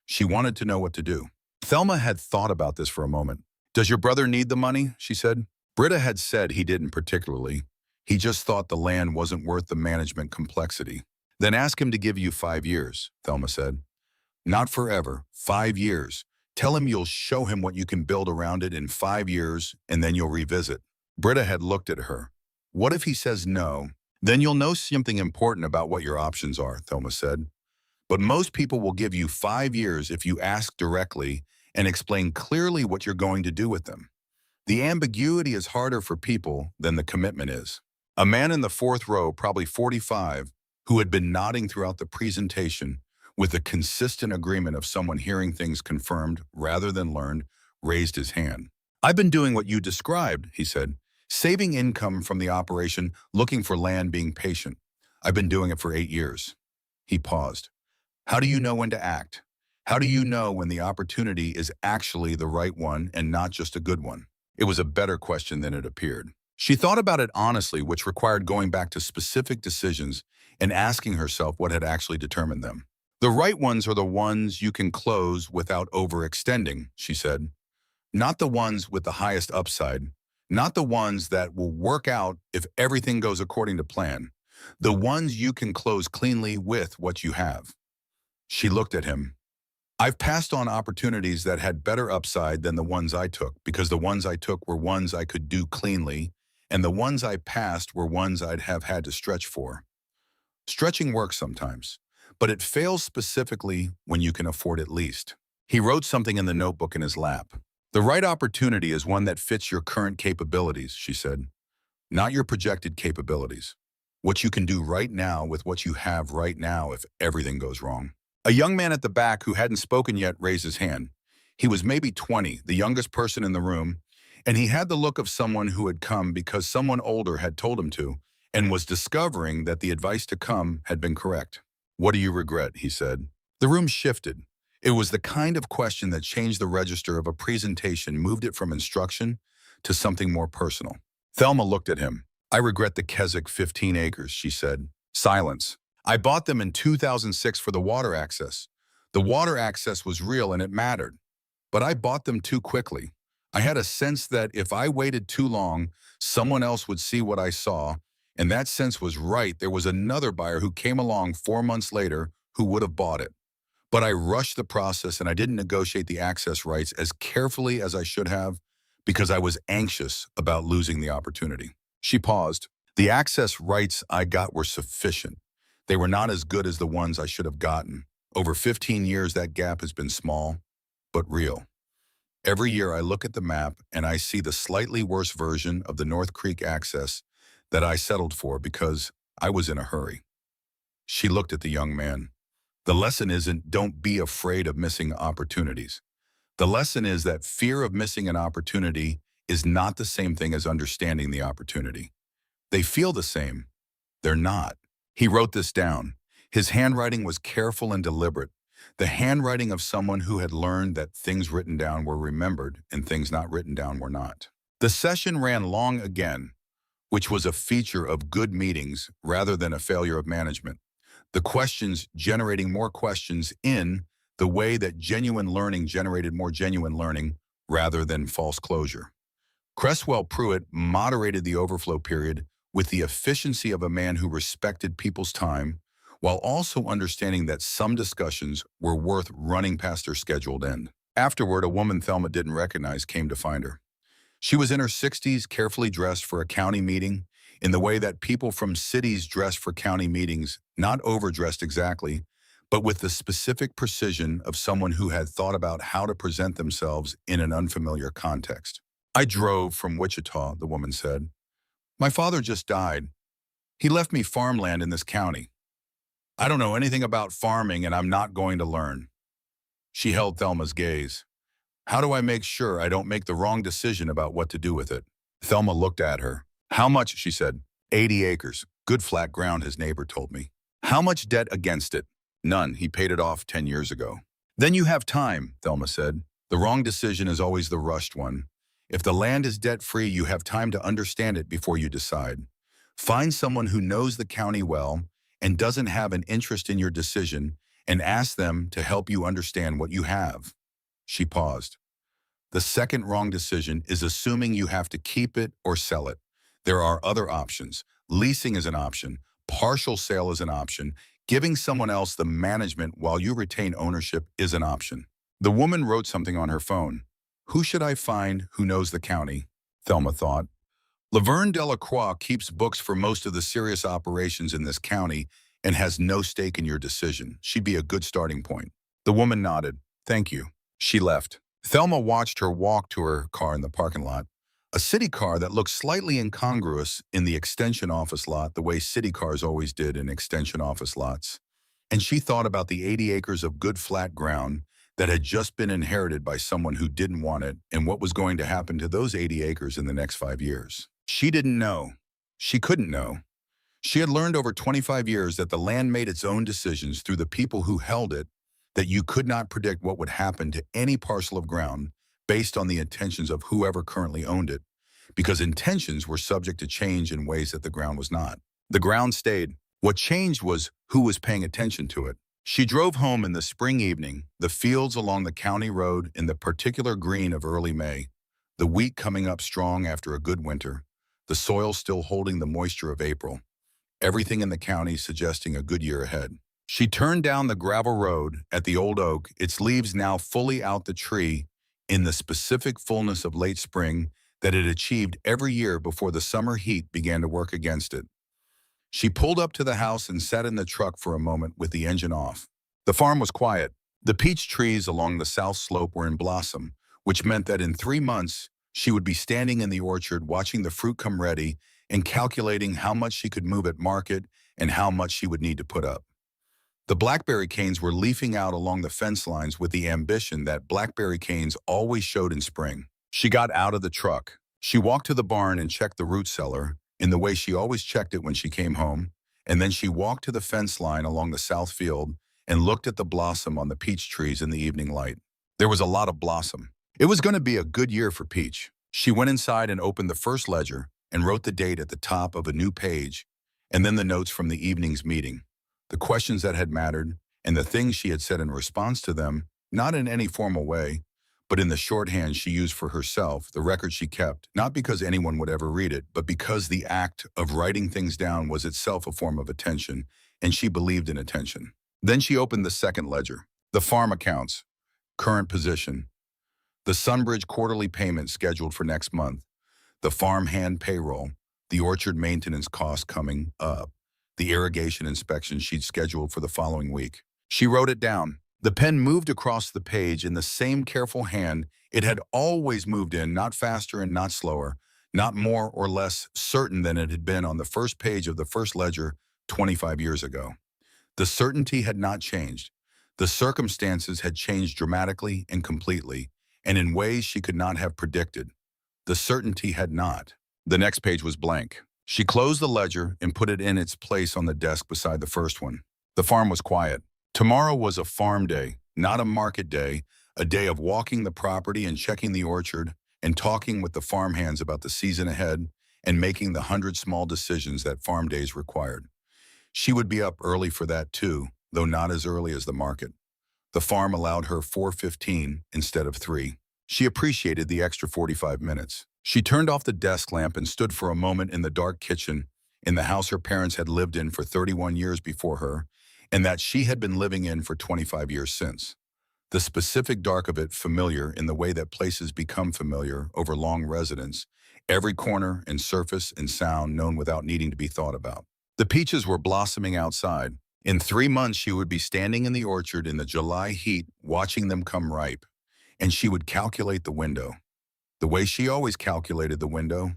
She wanted to know what to do. Thelma had thought about this for a moment. "Does your brother need the money?" she said. Britta had said he didn't particularly. He just thought the land wasn't worth the management complexity. "Then ask him to give you 5 years, Thelma said. "Not forever, 5 years. Tell him you'll show him what you can build around it in 5 years, and then you'll revisit." Britta had looked at her. "What if he says no?" "Then you'll know something important about what your options are," Thelma said. "But most people will give you 5 years if you ask directly and explain clearly what you're going to do with them. The ambiguity is harder for people than the commitment is." A man in the fourth row, probably 45, who had been nodding throughout the presentation with the consistent agreement of someone hearing things confirmed rather than learned, raised his hand. "I've been doing what you described," he said. "Saving income from the operation, looking for land, being patient. I've been doing it for 8 years. He paused. "How do you know when to act? How do you know when the opportunity is actually the right one and not just a good one?" It was a better question than it appeared. She thought about it honestly, which required going back to specific decisions and asking herself what had actually determined them. "The right ones are the ones you can close without overextending," she said. "Not the ones with the highest upside. Not the ones that will work out if everything goes according to plan. The ones you can close cleanly with what you have." She looked at him. "I've passed on opportunities that had better upside than the ones I took, because the ones I took were ones I could do cleanly, and the ones I passed were ones I'd have had to stretch for. Stretching works sometimes, but it fails specifically when you can afford it least." He wrote something in the notebook in his lap. "The right opportunity is one that fits your current capabilities," she said. "Not your projected capabilities. What you can do right now with what you have right now if everything goes wrong." A young man at the back who hadn't spoken yet raised his hand. He was maybe 20, the youngest person in the room, and he had the look of someone who had come because someone older had told him to, and was discovering that the advice to come had been correct. "What do you regret?" he said. The room shifted. It was the kind of question that changed the register of a presentation, moved it from instruction to something more personal. Thelma looked at him. "I regret the Keswick 15 acres, she said. Silence. "I bought them in 2006 for the water access. The water access was real and it mattered. But I bought them too quickly. I had a sense that if I waited too long, someone else would see what I saw, and that sense was right. There was another buyer who came along 4 months later who would have bought it. But I rushed the process and I didn't negotiate the access rights as carefully as I should have because I was anxious about losing the opportunity." She paused. "The access rights I got were sufficient. They were not as good as the ones I should have gotten. Over 15 years, that gap has been small, but real. Every year I look at the map and I see the slightly worse version of the North Creek access that I settled for because I was in a hurry." She looked at the young man. "The lesson isn't don't be afraid of missing opportunities. The lesson is that fear of missing an opportunity is not the same thing as understanding the opportunity. They feel the same. They're not." He wrote this down. His handwriting was careful and deliberate, the handwriting of someone who had learned that things written down were remembered and things not written down were not. The session ran long again, which was a feature of good meetings rather than a failure of management. The questions generating more questions in the way that genuine learning generated more genuine learning rather than false closure. Cresswell Pruitt moderated the overflow period with the efficiency of a man who respected people's time, while also understanding that some discussions were worth running past their scheduled end. Afterward, a woman Thelma didn't recognize came to find her. She was in her 60s, carefully dressed for a county meeting, in the way that people from cities dress for county meetings, not overdressed exactly, but with the specific precision of someone who had thought about how to present themselves in an unfamiliar context. "I drove from Wichita," the woman said. "My father just died. He left me farmland in this county. I don't know anything about farming and I'm not going to learn." She held Thelma's gaze. How do I make sure I don't make the wrong decision about what to do with it? Thelma looked at her. How much, she said. 80 acres. Good flat ground, his neighbor told me. How much debt against it? None. He paid it off 10 years ago. Then you have time, Thelma said. The wrong decision is always the rushed one. If the land is debt-free, you have time to understand it before you decide. Find someone who knows the county well and doesn't have an interest in your decision and ask them to help you understand what you have. She paused. The second wrong decision is assuming you have to keep it or sell it. There are other options. Leasing is an option. Partial sale is an option. Giving someone else the management while you retain ownership is an option. The woman wrote something on her phone. Who should I find who knows the county? Thelma thought. Laverne Delacroix keeps books for most of the serious operations in this county and has no stake in your decision. She'd be a good starting point. The woman nodded. Thank you. She left. Thelma watched her walk to her car in the parking lot, a city car that looked slightly incongruous in the extension office lot the way city cars always did in extension office lots. And she thought about the 80 acres of good flat ground that had just been inherited by someone who didn't want it and what was going to happen to those 80 acres in the next 5 years. She didn't know. She couldn't know. She had learned over 25 years that the land made its own decisions through the people who held it, that you could not predict what would happen to any parcel of ground based on the intentions of whoever currently owned it, because intentions were subject to change in ways that the ground was not. The ground stayed. What changed was who was paying attention to it. She drove home in the spring evening, the fields along the county road in the particular green of early May, the wheat coming up strong after a good winter, the soil still holding the moisture of April, everything in the county suggesting a good year ahead. She turned down the gravel road at the old oak, its leaves now fully out the tree in the specific fullness of late spring that it achieved every year before the summer heat began to work against it. She pulled up to the house and sat in the truck for a moment with the engine off. The farm was quiet. The peach trees along the south slope were in blossom, which meant that in 3 months, she would be standing in the orchard watching the fruit come ready and calculating how much she could move at market and how much she would need to put up. The blackberry canes were leafing out along the fence lines with the ambition that blackberry canes always showed in spring. She got out of the truck. She walked to the barn and checked the root cellar in the way she always checked it when she came home, and then she walked to the fence line along the south field and looked at the blossom on the peach trees in the evening light. There was a lot of blossom. It was going to be a good year for peach. She went inside and opened the first ledger and wrote the date at the top of a new page, and then the notes from the evening's meeting, the questions that had mattered, and the things she had said in response to them, not in any formal way, but in the shorthand she used for herself, the record she kept, not because anyone would ever read it, but because the act of writing things down was itself a form of attention, and she believed in attention. Then she opened the second ledger, the farm accounts, current position, the Sunbridge quarterly payment scheduled for next month, the farm hand payroll, the orchard maintenance cost coming up, the irrigation inspection she'd scheduled for the following week. She wrote it down. The pen moved across the page in the same careful hand it had always moved in, not faster and not slower, not more or less certain than it had been on the first page of the first ledger 25 years ago. The certainty had not changed. The circumstances had changed dramatically and completely, and in ways she could not have predicted. The certainty had not. The next page was blank. She closed the ledger and put it in its place on the desk beside the first one. The farm was quiet. Tomorrow was a farm day, not a market day, a day of walking the property and checking the orchard and talking with the farmhands about the season ahead and making the 100 small decisions that farm days required. She would be up early for that too, though not as early as the market. The farm allowed her 4:15 instead of 3. She appreciated the extra 45 minutes. She turned off the desk lamp and stood for a moment in the dark kitchen in the house her parents had lived in for 31 years before her, and that she had been living in for 25 years since. The specific dark of it familiar in the way that places become familiar over long residence, every corner and surface and sound known without needing to be thought about. The peaches were blossoming outside. In 3 months she would be standing in the orchard in the July heat watching them come ripe, and she would calculate the window. The way she always calculated the window,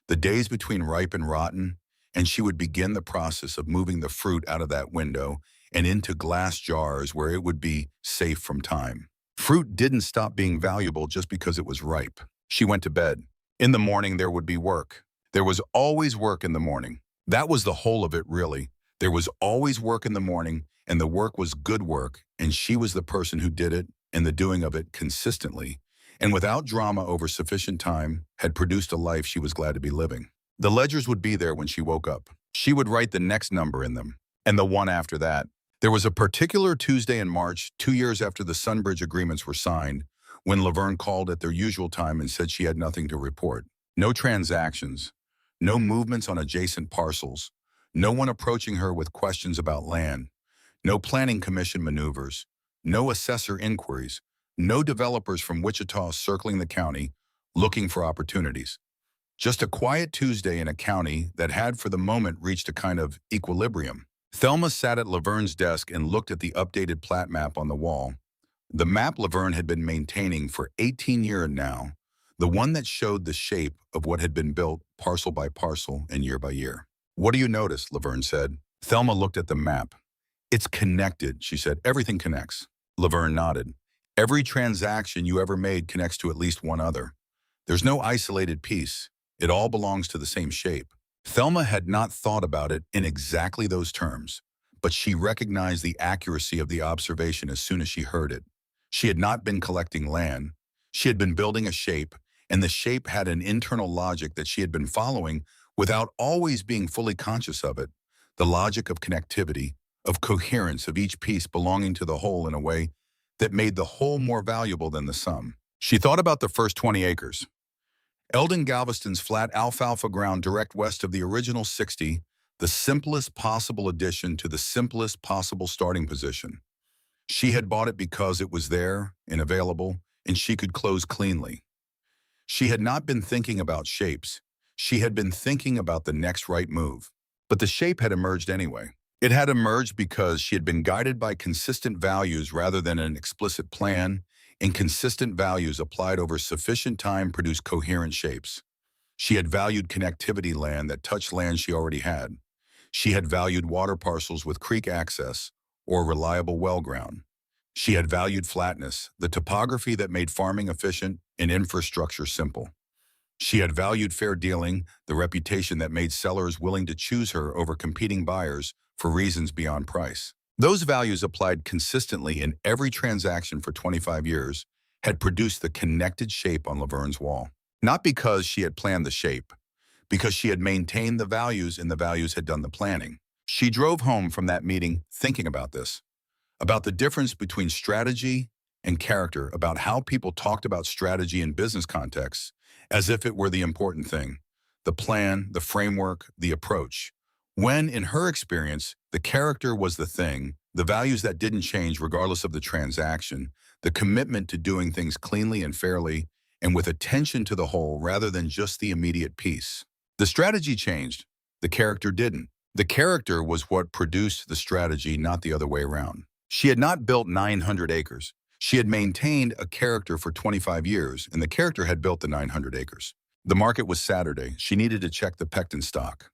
the days between ripe and rotten, and she would begin the process of moving the fruit out of that window and into glass jars where it would be safe from time. Fruit didn't stop being valuable just because it was ripe. She went to bed. In the morning, there would be work. There was always work in the morning. That was the whole of it, really. There was always work in the morning, and the work was good work, and she was the person who did it and the doing of it consistently, and without drama over sufficient time, had produced a life she was glad to be living. The ledgers would be there when she woke up. She would write the next number in them, and the one after that. There was a particular Tuesday in March, 2 years after the Sunbridge agreements were signed, when Laverne called at their usual time and said she had nothing to report. No transactions, no movements on adjacent parcels, no one approaching her with questions about land, no planning commission maneuvers, no assessor inquiries, no developers from Wichita circling the county looking for opportunities. Just a quiet Tuesday in a county that had for the moment reached a kind of equilibrium. Thelma sat at Laverne's desk and looked at the updated plat map on the wall. The map Laverne had been maintaining for 18 years now, the one that showed the shape of what had been built parcel by parcel and year by year. "What do you notice?" Laverne said. Thelma looked at the map. "It's connected," she said. "Everything connects." Laverne nodded. "Every transaction you ever made connects to at least one other. There's no isolated piece. It all belongs to the same shape." Thelma had not thought about it in exactly those terms, but she recognized the accuracy of the observation as soon as she heard it. She had not been collecting land. She had been building a shape, and the shape had an internal logic that she had been following without always being fully conscious of it. The logic of connectivity, of coherence of each piece belonging to the whole in a way that made the whole more valuable than the sum. She thought about the first 20 acres. Eldon Galveston's flat alfalfa ground direct west of the original 60, the simplest possible addition to the simplest possible starting position. She had bought it because it was there and available, and she could close cleanly. She had not been thinking about shapes. She had been thinking about the next right move. But the shape had emerged anyway. It had emerged because she had been guided by consistent values rather than an explicit plan, and consistent values applied over sufficient time produced coherent shapes. She had valued connectivity land that touched land she already had. She had valued water parcels with creek access or reliable well ground. She had valued flatness, the topography that made farming efficient and infrastructure simple. She had valued fair dealing, the reputation that made sellers willing to choose her over competing buyers for reasons beyond price. Those values applied consistently in every transaction for 25 years had produced the connected shape on Laverne's wall. Not because she had planned the shape, because she had maintained the values and the values had done the planning. She drove home from that meeting thinking about this, about the difference between strategy and character, about how people talked about strategy in business contexts as if it were the important thing, the plan, the framework, the approach. When, in her experience, the character was the thing, the values that didn't change regardless of the transaction, the commitment to doing things cleanly and fairly, and with attention to the whole rather than just the immediate piece. The strategy changed. The character didn't. The character was what produced the strategy, not the other way around. She had not built 900 acres. She had maintained a character for 25 years, and the character had built the 900 acres. The market was Saturday. She needed to check the pectin stock.